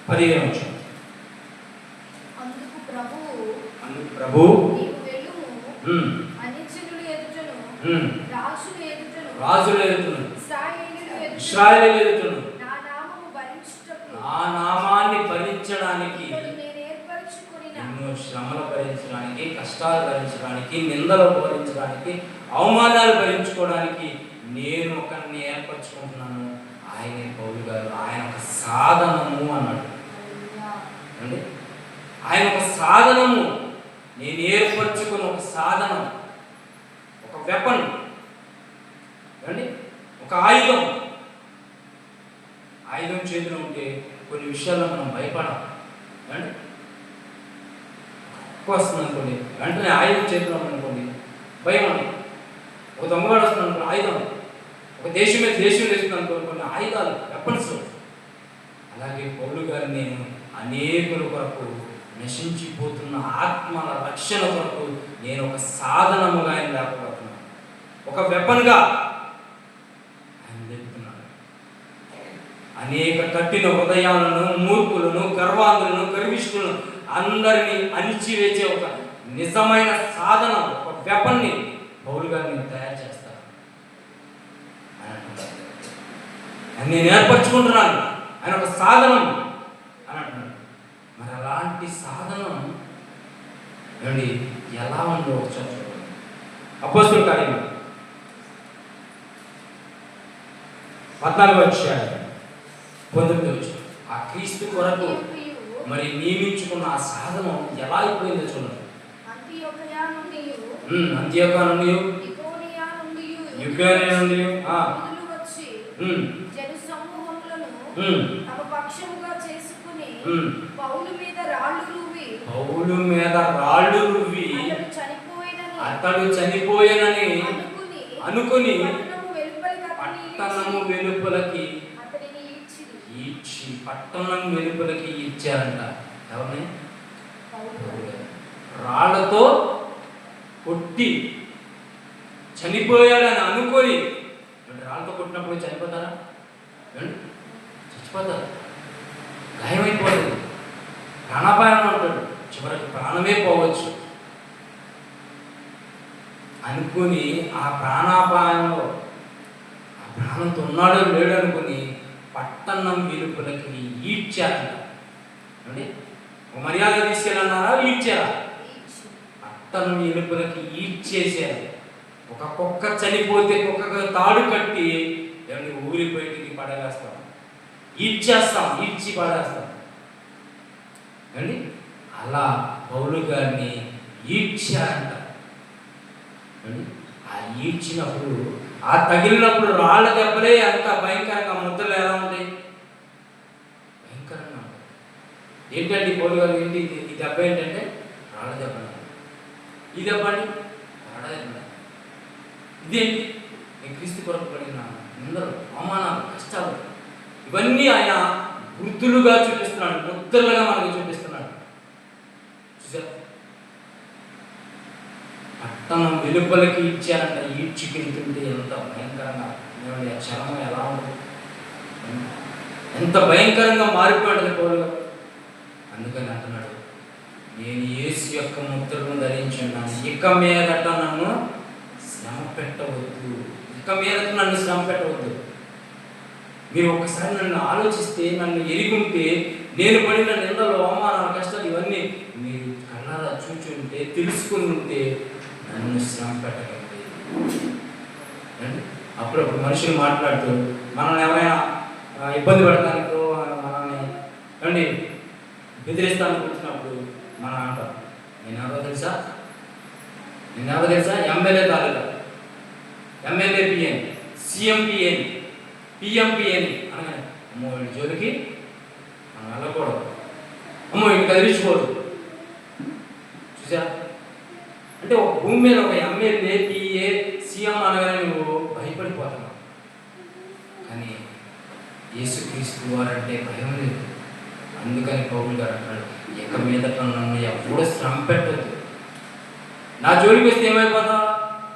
15వ వచనం. అందుకు ప్రభు రాజుల ఎదుటను ఇశ్రాయేలీయుల ఎదుటను నా నామాన్ని భరించడానికి, ఎన్నో శ్రమలు భరించడానికి, కష్టాలు భరించడానికి, నిందలు భరించడానికి, అవమానాలు భరించుకోవడానికి నేను ఒకరిని ఏర్పరచుకుంటున్నాను. ఆయనే పౌలు గారు. ఆయన ఒక సాధనము అన్నాడు అండి. ఆయన ఒక సాధనము, నేను ఏర్పరచుకున్న ఒక సాధనం, ఒక వెపన్ అండి, ఒక ఆయుధం. ఆయుధం చేతిలో ఉంటే కొన్ని విషయాల్లో మనం భయపడాలి అండి. వస్తుంది అనుకోండి, వెంటనే ఆయుధం చేతిలో అనుకోండి, భయం అండి. ఒక దొంగవాడు వస్తుంది అనుకోండి, ఆయుధం. ఒక దేశం మీద దేశం వేస్తుంది అనుకోండి, కొన్ని ఆయుధాలు, వెపన్స్. అలాగే పౌలు గారు నేను అనేకుల కొరకు, నశించిపోతున్న ఆత్మల రక్షణ కొరకు నేను ఒక సాధనముగా ఆయన లేకపోతున్నాను, ఒక వెపన్గా ఆయన చెప్తున్నాను. అనేక కఠిన హృదయాలను, మూర్ఖులను, గర్వాంధులను, గర్విష్ఠులను అందరినీ అణిచివేసే ఒక నిజమైన సాధన, ఒక వెపన్ని పౌలు గారు నేను తయారు చేస్తాను అని అంటున్నాను. నేను ఏర్పరచుకుంటున్నాను, ఆయన ఒక సాధనం అని అంటున్నాడు. మరి అలాంటి సాధనం ఏమండి ఎలా ఉందో ఒకసారి చూడండి. అపోస్తలుల కార్యములు 14వ అధ్యాయం 19వ వచనం. ఆ క్రీస్తు కొరకు మరి నియమించుకున్న ఆ సాధనం ఎలా అయిపోయిందో చూడండి. అంత్యోకయ నుండి యుగాని నుండి జన సమూహములను ఉమ్, తమ పక్షముగా చేసుకుని ఉమ్. పౌలు మీద రాళ్ళు రువ్వి పౌలు మీద రాళ్ళు రువ్వి అతడు చనిపోయినని అనుకుని పట్టణము వెలుపలికి పట్టణము వెలుపలకి అతనిని ఈడ్చిరి. ఈడ్చి పట్టణం వెలుపలకి ఇచ్చారంట. ఎవరిని? పౌలు. రాళ్లతో కొట్టి చనిపోయాడని అనుకొని. రాళ్ళతో కొట్టినప్పుడు చనిపోతారా? చచ్చిపోతారు, గాయమైపోతుంది, ప్రాణాపాయంలో ఉంటాడు, చివరికి ప్రాణమే పోవచ్చు అనుకుని ఆ ప్రాణాపాయంలో ఆ ప్రాణంతో ఉన్నాడో లేడు అనుకుని పట్టణం వెలుపలకి ఈడ్చారంట. అంటే ఒక మర్యాద తీసుకెళ్ళన్నారా? ఈడ్చారా? పట్టణం వెలుపలకి ఈడ్చేసారు. ఒక కుక్క చనిపోతే కుక్కకు తాడు కట్టి ఏమంటే ఊరి బయటికి పడవేస్తాం, ఈడ్చేస్తాం, ఈడ్చి పడేస్తాం అండి. అలా పౌలు గారిని ఈడ్చారంట. ఆ ఈడ్చినప్పుడు, ఆ తగిలినప్పుడు రాళ్ళ దెబ్బలే అంత భయంకరంగా, ముద్రలు ఎలా ఉంటాయి? భయంకరంగా ఉంటాయి. ఏంటండి పౌలు గారు, ఏంటి ఈ దెబ్బ? ఏంటంటే రాళ్ళ దెబ్బ. ఈ దెబ్బ అండి రాళ్ళ దెబ్బ. ఇదేంటి? క్రీస్తు కొరకు పడిన నిందలు, అవమానాలు, కష్టాలు, ఇవన్నీ ఆయన గుర్తులుగా చూపిస్తున్నాడు, ముద్రలుగా మనకు చూపిస్తున్నాడు. చూసారు? పట్టణం వెలుపలకి ఇచ్చారంట. ఈడ్చుకెళ్తుంటే ఎంత భయంకరంగా, ఆ చర్మం ఎలా ఉంటుంది, ఎంత భయంకరంగా మారిపోయాడు పౌలు. అందుకని అంటున్నాడు, నేను యేసు యొక్క ముద్రను ధరించి ఉన్నాను, ఇక మీదట నన్ను శ్రమ పెట్టవద్దు, ఇక మీదట నన్ను శ్రమ పెట్టవద్దు. మీరు ఒకసారి నన్ను ఆలోచిస్తే, నన్ను ఎరిగుంటే, నేను పడిన నిందలు, అవమానాలు, కష్టాలు ఇవన్నీ మీరు కళ్ళారా చూచి ఉంటే, తెలుసుకుని ఉంటే నన్ను శ్రమ పెట్టకండి. అప్పుడప్పుడు మనుషులు మాట్లాడుతూ మనల్ని ఎవరైనా ఇబ్బంది పడటానికో మనల్ని ఏమండి బెదిరిస్తానికి వచ్చినప్పుడు మనం అంటాం, నేనెవరో తెలుసా, ఎమ్మెల్యే తాలూకా, MLA PN, CM PN, PM PN అనగానే అమ్మో వీడి జోలికి మనం వెళ్ళకూడదు, అమ్మో వీడికి కదిలించుకోవద్దు. చూసా? అంటే ఒక భూమి మీద ఒక ఎమ్మెల్యే, పిఏ, సీఎం అనగానే నువ్వు భయపడిపోతున్నావు. కానీ యేసుక్రీస్తు వారంటే భయం లేదు. అందుకని పౌలు గారు అంటాడు, ఇక మీదట నన్ను ఎప్పుడు శ్రమ పెట్టద్దు. నా జోలికి వస్తే ఏమైపోతావు?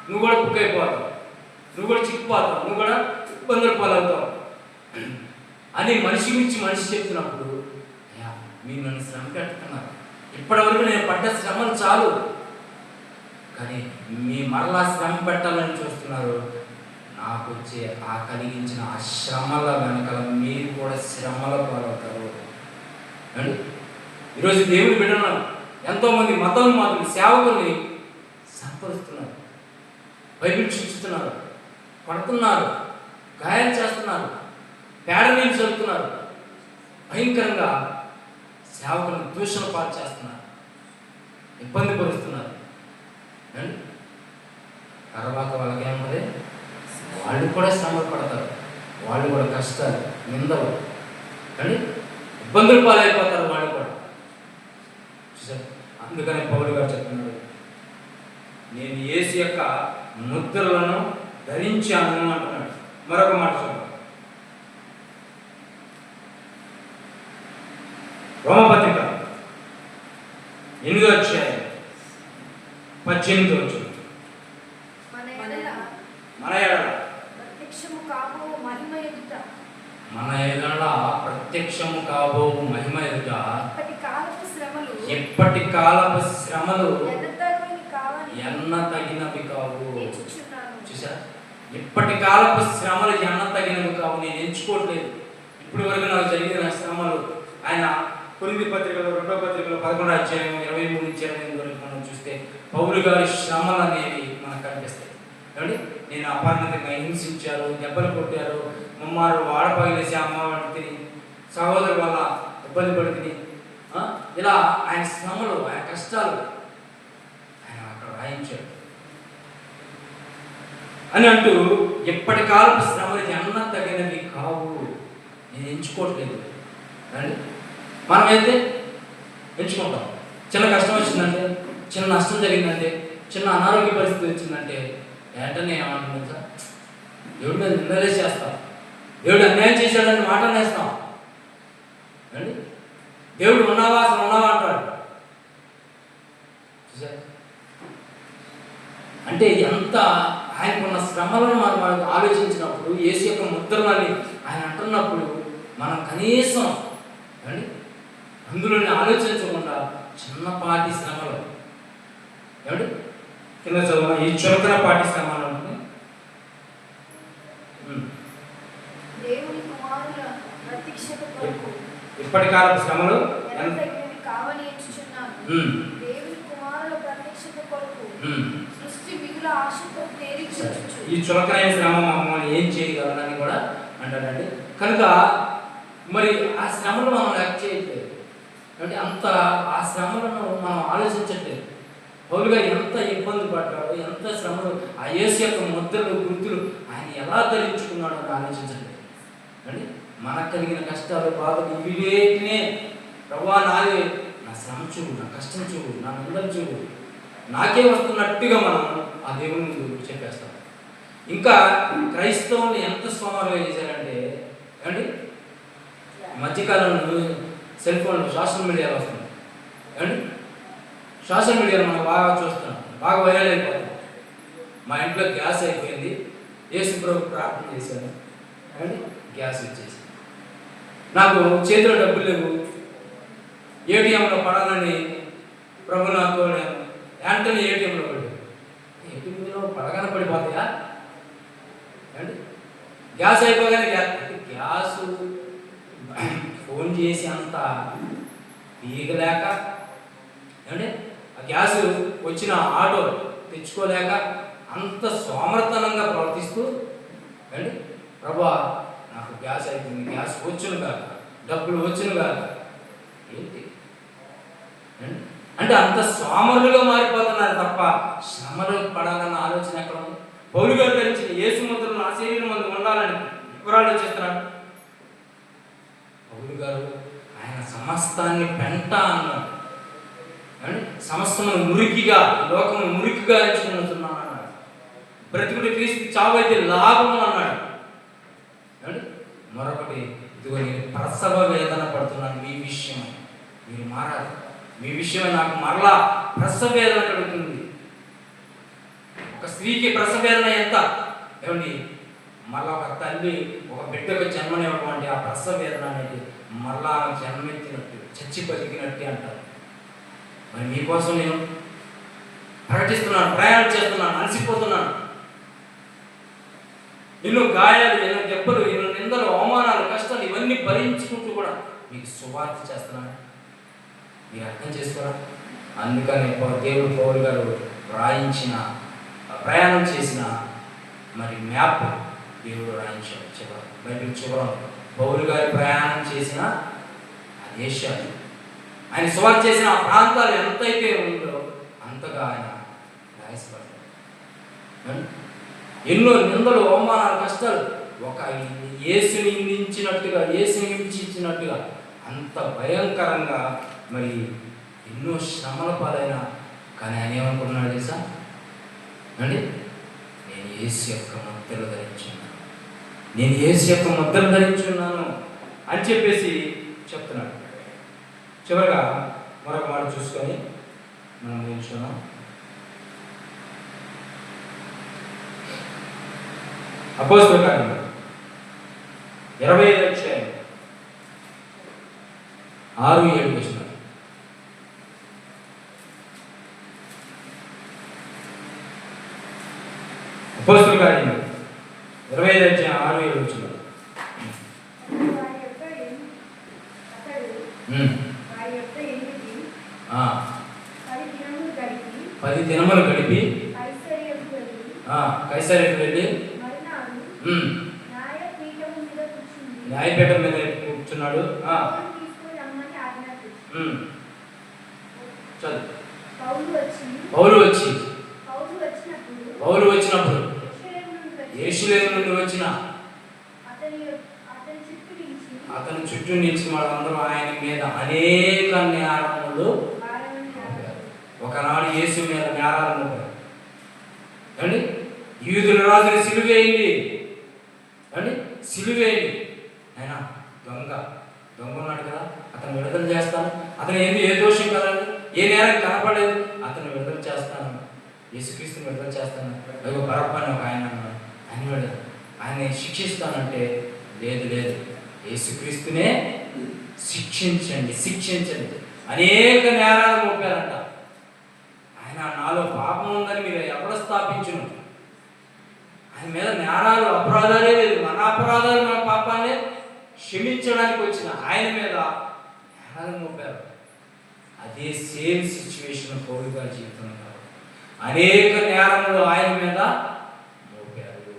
నువ్వు కూడా బుక్ అయిపోతావు, నువ్వు కూడా చిక్కుపోతావు, నువ్వు కూడా ఇబ్బందులు పాలవుతావు అని మనిషి గురించి మనిషి చెప్తున్నప్పుడు, అయ్యా మీరు నన్ను శ్రమ పెడుతున్నారు, ఇప్పటివరకు నేను పడ్డ శ్రమలు చాలు, కానీ మీ మరలా శ్రమ పెట్టాలని చూస్తున్నారు. నాకు వచ్చే ఆ కలిగించిన ఆ శ్రమల వెనకాల మీరు కూడా శ్రమల పాలవుతారు అండి. ఈరోజు దేవుని బిడ్డలు ఎంతోమంది మతోన్మాదులు సేవకుల్ని సంపరుస్తున్నారు, బైబిల్ చూపిస్తున్నారు, పడుతున్నారు, గాయాలు చేస్తున్నారు, పేడ నీళ్ళు చదువుతున్నారు, భయంకరంగా సేవకులను దూషణ పాలు చేస్తున్నారు, ఇబ్బంది పరుస్తున్నారు. తర్వాత వాళ్ళకి ఏమన్నది, వాళ్ళు కూడా శ్రమ పడతారు, వాళ్ళు కూడా కష్టాలు, నిందలు, కానీ ఇబ్బందులు పాలైపోతారు వాళ్ళు కూడా. చూసారు? అందుకని పౌలు గారు చెప్తున్నాడు, నేను యేసు యొక్క ముద్రలను ధరించాను అంటున్నాడు. మరొక మాట చూద్దాం. రోమపత్రిక 8వ అధ్యాయం 18వ వచనం. మన ఎడల ప్రత్యక్షము కాబో మహిమ ఎదుట, మన ఎడల ప్రత్యక్షము కాబో మహిమ ఎదుట ఎప్పటి కాలపు శ్రమలు ఎన్న తగినవి కావు. చూసా? ఎప్పటి కాలపు శ్రమలు ఎన్న తగినవి కావు. నేను ఎంచుకోవట్లేదు. ఇప్పటి వరకు నాకు జరిగిన శ్రమలు ఆయన కొరింథీ పత్రికలో 2వ పత్రికలో 11వ అధ్యాయం 23 నుంచి 28 వరకు మనం చూస్తే పౌలు గారి శ్రమలు అనేవి మనకు కనిపిస్తాయి. ఏమండి? నేను అపరిమితంగా హింసించారు, దెబ్బలు కొట్టారు, మమ్మారు వాడపగిలేసి అమ్మవాడిని తిని, సహోదరు వల్ల ఇబ్బంది పడి తిని, ఇలా ఆయన శ్రమలు, ఆయన కష్టాలు ఆయన అక్కడ రాయించాడు అని అంటూ ఎప్పటి కాలపు శ్రమలు ఎన్న తగినవి నేను ఎంచుకోవట్లేదు అండి. మనమైతే ఎంచుకుంటాం. చిన్న కష్టం వచ్చిందంటే, చిన్న నష్టం జరిగిందంటే, చిన్న అనారోగ్య పరిస్థితి వచ్చిందంటే వెంటనే ఏమంటుంది సార్, దేవుడు మీద నిందలే చేస్తాం, దేవుడు అన్యాయం చేశాడని మాట అనేస్తాం అండి. దేవుడు ఉన్నావా, అసలు ఉన్నావా అంటాడు. అంటే ఎంత ఆయనకున్న శ్రమలను మనం ఆలోచించినప్పుడు, యేసు యొక్క ముద్రలని ఆయన అంటున్నప్పుడు మనం కనీసం అండి అందులోని ఆలోచించకుండా చిన్నపాటి శ్రమలు ఏమండి కింద చదువు ఈ చులకన పాటి శ్రమలు ఉంటుంది. దేవుని కుమారుల ప్రత్యక్షత కొరకు ఇప్పటికాల శ్రమలు కావని ఎంచుచున్నాను. దేవుని కుమారుల ప్రత్యక్షత కొరకు సృష్టి మిగుల ఆశతో తేరిచుచుచు ఈ చులకనైన శ్రమ మమ్మల్ని ఏం చేయగలనని కూడా అంటాడండి. కనుక మరి ఆ శ్రమలు మనం లెక్క చేయట్లేదు అంటే అంత ఆ శ్రమలను మనం ఆలోచించట్లేదు. పౌలుగా ఎంత ఇబ్బంది పడ్డాడో, ఎంత శ్రమలు, ఆ యేసు యొక్క ముద్రలు గుర్తులు ఆయన ఎలా ధరించుకున్నాడో అని ఆలోచించట్లేదు అండి. మనకు కలిగిన కష్టాలు, బాధలు ఇవివేటినే ప్రభువా నాదే, నా శ్రమ చూడు, నా కష్టం చూడు, నా నిందలు చూడు, నాకే వస్తున్నట్టుగా మనం ఆ దేవుని ముందు చెప్పేస్తాం. ఇంకా క్రైస్తవులు ఎంత సోమరుగా చేశారంటే అండి, మధ్యకాలంలో సెల్ ఫోన్లు, సోషల్ మీడియాలో వస్తుంది అండి. సోషల్ మీడియాలో మనం బాగా చూస్తున్నాం, బాగా వైరల్ అయిపోతుంది. మా ఇంట్లో గ్యాస్ అయిపోయింది, యేసు ప్రభు ప్రార్థన చేశాను అండి, గ్యాస్ వచ్చేసి నాకు చేతిలో డబ్బులు లేవు, ఏటీఎంలో పడాలని ప్రభు నాకు వెంటనే ఏటీఎంలో పడి, ఏటీఎంలో పడగానే పడిపోతాయా అండి. గ్యాస్ అయిపోగానే గ్యాస్ ఫోన్ చేసి అంత తీయగలేక ఏమంటే ఆ గ్యాస్ వచ్చిన ఆటో తెచ్చుకోలేక అంత సోమరతనంగా ప్రవర్తిస్తూ అండి, ప్రభా నాకు గ్యాస్ అయిపోయింది, గ్యాస్ వచ్చును కాదు, డబ్బులు వచ్చును కాదు ఏంటి అంటే అంత సోమరులుగా మారిపోతున్నారు తప్ప శ్రమలు పడాలన్న ఆలోచన ఎక్కడ ఉంది? పౌలు గారు ధరించిన యేసు ముద్రలు నా శరీరం మందు ఉండాలని ఎవరు ఆలోచిస్తున్నాడు? పౌలు గారు ఆయన సమస్తాన్ని పెంట అన్నాడు అండి. సమస్తమును మురికిగా, లోకమును మురికిగా ఎంచుకుంటున్నాను అన్నాడు. బ్రతుకుడు క్రీస్తు, చావు అయితే లాభము అన్నాడు అండి. మరొకటి, ఇదిగో నేను ప్రసవ వేదన పడుతున్నాను, మీ విషయం మీరు మారాలి, మీ విషయమే నాకు మరలా ప్రసవ వేదన కలుగుతుంది. ఒక స్త్రీకి ప్రసవ వేదన ఎంత ఏమండి, మరలా ఒక తల్లి ఒక బిడ్డకు జన్మనివ్వడం అంటే ఆ ప్రసవ వేదన అనేది మరలా జన్మెత్తినట్టు, చచ్చి బతికినట్టే అంటారు. మరి మీకోసం నేను ప్రకటిస్తున్నాను, ప్రయాణం చేస్తున్నాను, అలసిపోతున్నాను. ఎన్నో గాయాలు, ఎన్నో దెబ్బలు, ఎన్నో నిందలు, అవమానాలు, కష్టాలు ఇవన్నీ భరించుకుంటూ కూడా మీకు సువార్త చేస్తున్నాను. మీరు అర్థం చేసుకోరా? అందుకని దేవుడు పౌలు గారు రాయించిన, ప్రయాణం చేసిన మరి మ్యాప్ దేవుడు రాయించాడు. చివరి బైబిల్ చివరం పౌలు గారి ప్రయాణం చేసిన ఆ దేశాలు, ఆయన సువార్త చేసిన ఆ ప్రాంతాలు ఎంతైతే ఉందో అంతగా ఆయన రాయసపడ్డాడు. ఎన్నో నిందలు, అవమానాలు, కష్టాలు, ఒక యేసుని నిందించినట్టుగా, యేసుని హింసించినట్టుగా అంత భయంకరంగా మరి ఎన్నో శ్రమల పాలైన, కానీ ఆయన ఏమనుకుంటున్నాడు తెలుసా అండి, నేను యేసు యొక్క ముద్రలు ధరించున్నాను, నేను యేసు యొక్క ముద్రలు ధరించున్నాను అని చెప్పేసి చెప్తున్నాడు. చివరిగా మరొక మాట చూసుకొని మనం నేర్చుకున్నాం. అపోస్తలుల కార్యములు 25వ అధ్యాయం 6-7 వచనాలు. అపోస్తలుల కార్యములు 25వ అధ్యాయం 6-7 వచనాలు. పది దినములు గడిపి కైసరియకు వెళ్ళి న్యాయపీఠం మీద కూర్చున్నాడు. పౌలు వచ్చినప్పుడు యెరూషలేము నుండి వచ్చిన అతని చుట్టూ నిలిచిన వాళ్ళందరూ ఆయన మీద అనేక నేరములు మోపారు. ఒకనాడు యేసు మీద నేరాలు మోపారు అండి. యూదుల రాజుని సిలువేయండి అండి, సిలువేయండి. ఆయన దొంగ ఉన్నాడు కదా, అతను విడుదల చేస్తాను. అతను ఏ దోషం కదండి, ఏ నేరం కనపడలేదు, అతను విడుదల చేస్తాను, యేసుక్రీస్తుని విడుదల చేస్తాను. అయ్యో బరప్పని ఒక ఆయన అన్నాడు, ఆయన శిక్షిస్తానంటే లేదు యేసుక్రీస్తునే శిక్షించండి. అనేక నేరాలు మోపారంట. ఆయన నాలో పాపం ఉందని మీరు ఎవరు స్థాపించును? ఆయన మీద నేరాలు అపరాధాలే లేదు, మన అపరాధాలు మన పాపాలే క్షమించడానికి వచ్చిన ఆయన మీద నేరాలు మోపారు. అదే సేమ్ సిచ్యువేషన్ పౌలు గారి జీవితంలో అనేక నేరములు ఆయన మీద మోపారు.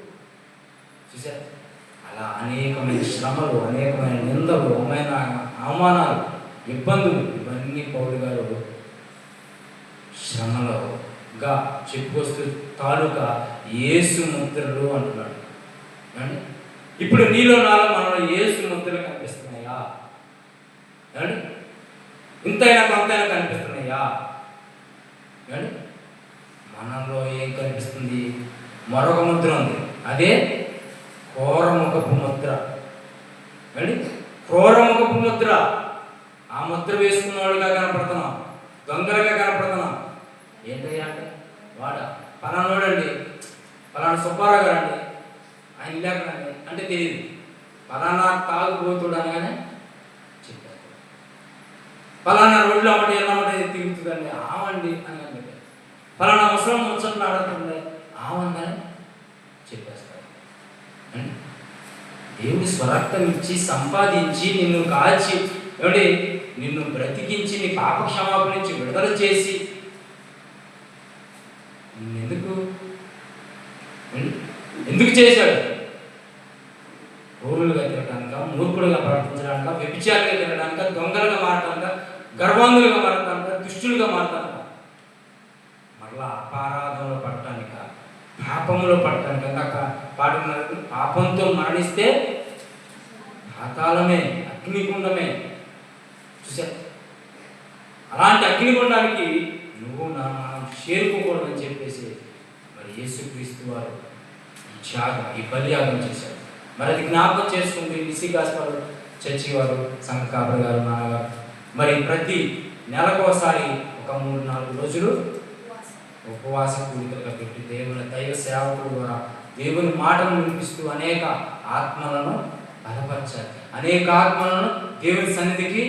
చూసారు, అలా అనేకమైన శ్రమలు, అనేకమైన నిందలు, అవమానాలు, ఇబ్బందులు, ఇవన్నీ పౌలు గారు శ్రమలుగా చెప్పుకొస్తూ తాలూకా యేసు ముద్రలు అంటున్నాడు. అండి, ఇప్పుడు నీలో నాలో మనలో యేసు ముద్రలు కనిపిస్తున్నాయా? అండి, ఇంతైనా కొంతైనా కనిపిస్తున్నాయా? అండి, మనలో ఏం కనిపిస్తుంది? మరొక ముద్ర ఉంది, అదే క్రూరముఖపు ముద్ర. అండి, క్రూరముఖపు ముద్ర. ఆ ముద్ర వేసుకున్న వాళ్ళుగా కనపడుతున్నాం, దొంగలుగా కనపడుతున్నాం. ఏంటయ్యా అంటే పలానోడండి, పలానా సుబ్బారావు గారు అండి, ఆయన లేకనండి అంటే తెలియదు. పలానా తాగుబోతుడు అనగానే చెప్పారు. పలానా రోడ్లు అమ్మటి ఎల్లమ్మటి తిరుగుతుందండి, ఆవండి అని అంటే పలానా అవసరం ముచ్చట్లు ఆడుతుంది, ఆవందని చెప్పేస్తారు. దేవుడి స్వరక్తం ఇచ్చి సంపాదించి నిన్ను కాల్చి నిన్ను బ్రతికించి నీ పాప క్షమాపణ నుంచి విడుదల చేసి ఎందుకు చేశాడు? క్రూరులుగా తిరగడానిక, మూర్ఖులుగా ప్రవర్తించడానిక, వ్యభిచారులుగా తిరగడానిక, దొంగలుగా మారటానిక, గర్వాంగులుగా మారటానిక, దుష్టులుగా మారటానిక, మరలా అపారాధంలో పడటానిక, పాపంలో పడటానిక. పాడుతున్నారు, పాపంతో మరణిస్తే పాతాళమే, అగ్నిగుండమే. చూసారు, అలాంటి అగ్నిగుండానికి నువ్వు మనం చేరుకోకూడదని చెప్పేసి మరి యేసుక్రీస్తు వారు ఈ బలియాగం చేశారు. మరి అది జ్ఞాపకం చేసుకుంటూ నిసి గాస్పల్ చర్చి వారు, సంఘ కాపరి గారు, నాన్నగారు మరి ప్రతి నెలకోసారి ఒక 3-4 రోజులు ఉపవాస కూడికలుగా పెట్టి దేవుని దైవ సేవకుల ద్వారా దేవుని మాటను వినిపిస్తూ అనేక ఆత్మలను బలపరచాలి, అనేక ఆత్మలను దేవుని సన్నిధికి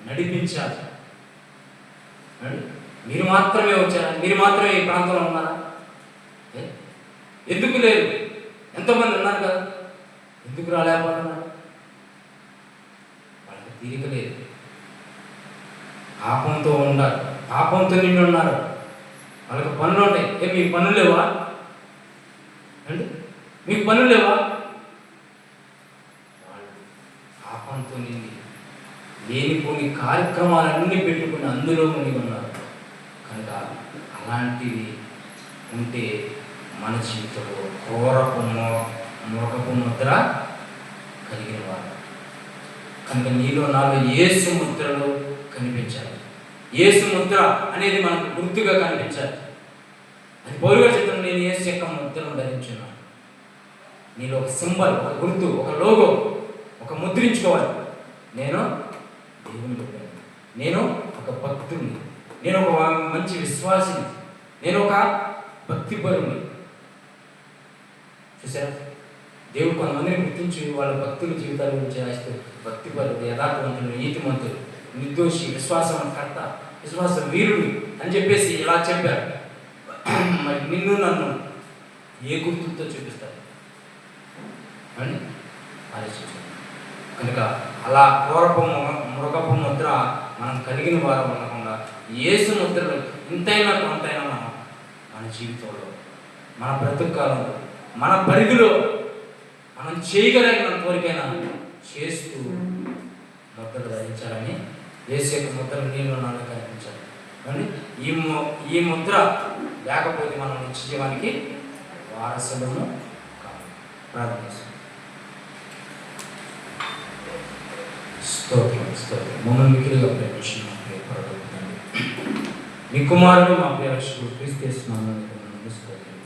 నడిపించాలి. మీరు మాత్రమే వచ్చారా? మీరు మాత్రమే ఈ ప్రాంతంలో ఉన్నారా? ఎందుకు లేదు? ఎంతోమంది ఉన్నారు కదా, ఎందుకు రాలేకపోతున్నారు? వాళ్ళకి తీరిక లేదు, పాపంతో ఉన్నారు, పాపంతో నిండి ఉన్నారు. వాళ్ళకి పనులు ఉంటాయి. మీకు పనులు లేవా అండి? మీకు పనులు లేవా? వాళ్ళు పాపంతో నిండి లేనిపోని కార్యక్రమాలన్నీ పెట్టుకుని అందులో మునిగి ఉన్నారు. కనుక అలాంటివి ఉంటే మన జీవితంలో క్రూరపు ముద్ర కలిగిన వారు. కనుక నీలో నాలో యేసు ముద్రలు కనిపించాలి. యేసు ముద్ర అనేది మనకు గుర్తుగా కనిపించాలి. అది పౌలు గారు చెప్తున్నాడు, నేను యేసు యొక్క ముద్రను ధరించున్నాను. నీలో ఒక సింబల్, ఒక గుర్తు, ఒక లోగో, ఒక ముద్రించుకోవాలి. నేను దేవుని బిడ్డని, నేను ఒక భక్తుడిని, నేను ఒక మంచి విశ్వాసిని, నేను ఒక భక్తిపరుని. చూసారా, దేవుడు కొంతమందిని గుర్తించి వాళ్ళ భక్తుల జీవితాల గురించి రాస్తూ భక్తిపరుడు, యథార్థవంతుడు, నీతిమంతుడు, నిర్దోషి, విశ్వాసకర్త, విశ్వాస వీరుడు అని చెప్పేసి ఇలా చెప్పారు. మరి నిన్ను నన్ను ఏ గుర్తులతో చూపిస్తారు అని ఆలోచించారు. కనుక అలా మృగపు ముద్ర మనం కలిగిన వారు ఉండకుండా యేసు ముద్రలు ఇంతైనా కొంతైనా మనం మన జీవితంలో, మన బ్రతుకాలంలో, మన పరిధిలో మనం చేయగలిగిన కోరికైనా చేస్తూ ముద్రలు ధరించాలని, యేసు యొక్క ముద్రలు నీళ్ళు నాలో కనిపించాలి. కానీ ఈ ముద్ర లేకపోతే మనం నిత్య జీవానికి వారసులను కాదు. ప్రార్థన చేస్తాం. స్తోత్రం స్తోత్రం. మమ్మల్ని మిగిలిగా ప్రేమించిన మా ప్రియ పరలోకపు తండ్రి, మీ కుమారుడు మా ప్రియ రక్షకుడు క్రీస్తు యేసునామమున స్తోత్రం.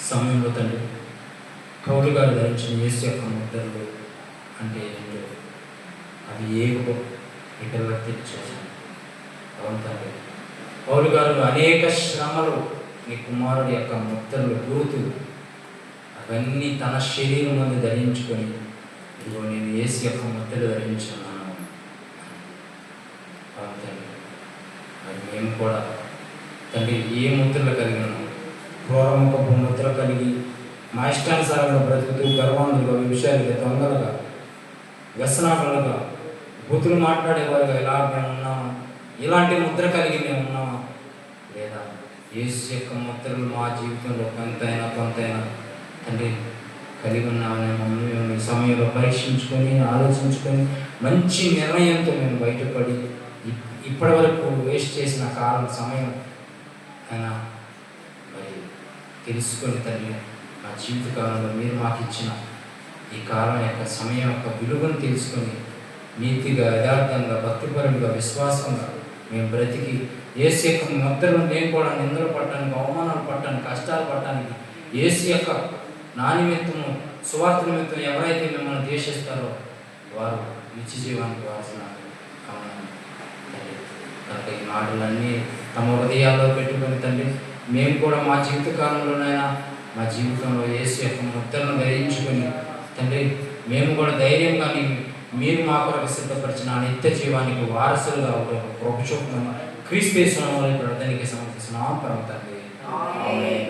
సమయంలో తండ్రి పౌలు గారు ధరించిన యేసు యొక్క ముద్రలు అంటే ఏంటో అవి ఏవో ఈ పిల్లలకు తెలియచేసాను. అవును తండ్రి, పౌలు గారు అనేక శ్రమలు నీ కుమారుడి యొక్క ముద్రలు గురుతూ అవన్నీ తన శరీరం ముందు ధరించుకొని ఇదిగో నేను యేసు యొక్క ముద్రలు ధరించున్నాను. అవును తండ్రి, మరి మేము కూడా తండ్రి ఏ ముద్రలు కలిగినాము? క్రూరముఖపు ముద్ర కలిగి మా ఇష్టానుసారంగా బ్రతుకుతూ గర్వాంధులుగా, విషయాలుగా, దొంగలుగా, వ్యసనాలుగా, బుద్ధులు మాట్లాడేవారుగా ఇలా మేము ఉన్నామా? ఇలాంటి ముద్ర కలిగి మేము ఉన్నామా? లేదా యేసు యొక్క ముద్రలు మా జీవితంలో కొంతైనా తండ్రి కలిగి ఉన్నామని మమ్మల్ని మేము ఈ సమయంలో పరీక్షించుకొని ఆలోచించుకొని మంచి నిర్ణయంతో మేము బయటపడి ఇప్పటి వరకు వేస్ట్ చేసిన కాలం సమయం అయినా మరి తెలుసుకొని తండ్రి మా జీవిత కాలంలో మీరు మాకు ఇచ్చిన ఈ కాలం యొక్క సమయం యొక్క విలువను తెలుసుకొని నీతిగా, యథార్థంగా, భక్తిపరంగా, విశ్వాసంగా మేము బ్రతికి యేసు యొక్క ముద్రలు మేము కూడా నిందలు పట్టడానికి, అవమానాలు పట్టడానికి, కష్టాలు పట్టడానికి యేసు యొక్క నా నిమిత్తము, సువార్త నిమిత్తం ఎవరైతే మిమ్మల్ని ద్వేషిస్తారో వారు నిత్య జీవానికి వారసున్నారు. కనుక ఈ మాటలన్నీ తమ హృదయాల్లో పెట్టుకొని తండ్రి మేము కూడా మా జీవిత కాలంలోనైనా మా జీవితంలో యేసు యొక్క ముద్రను ధరించుకొని తండ్రి మేము కూడా ధైర్యంగా మీరు మా కొరకు సిద్ధపరిచిన నిత్య జీవానికి వారసులుగా కృప చూపమని క్రీస్తు యేసు నామములో ప్రార్థనకి సమర్పిస్తున్నాం పరమ తండ్రి. ఆమేన్.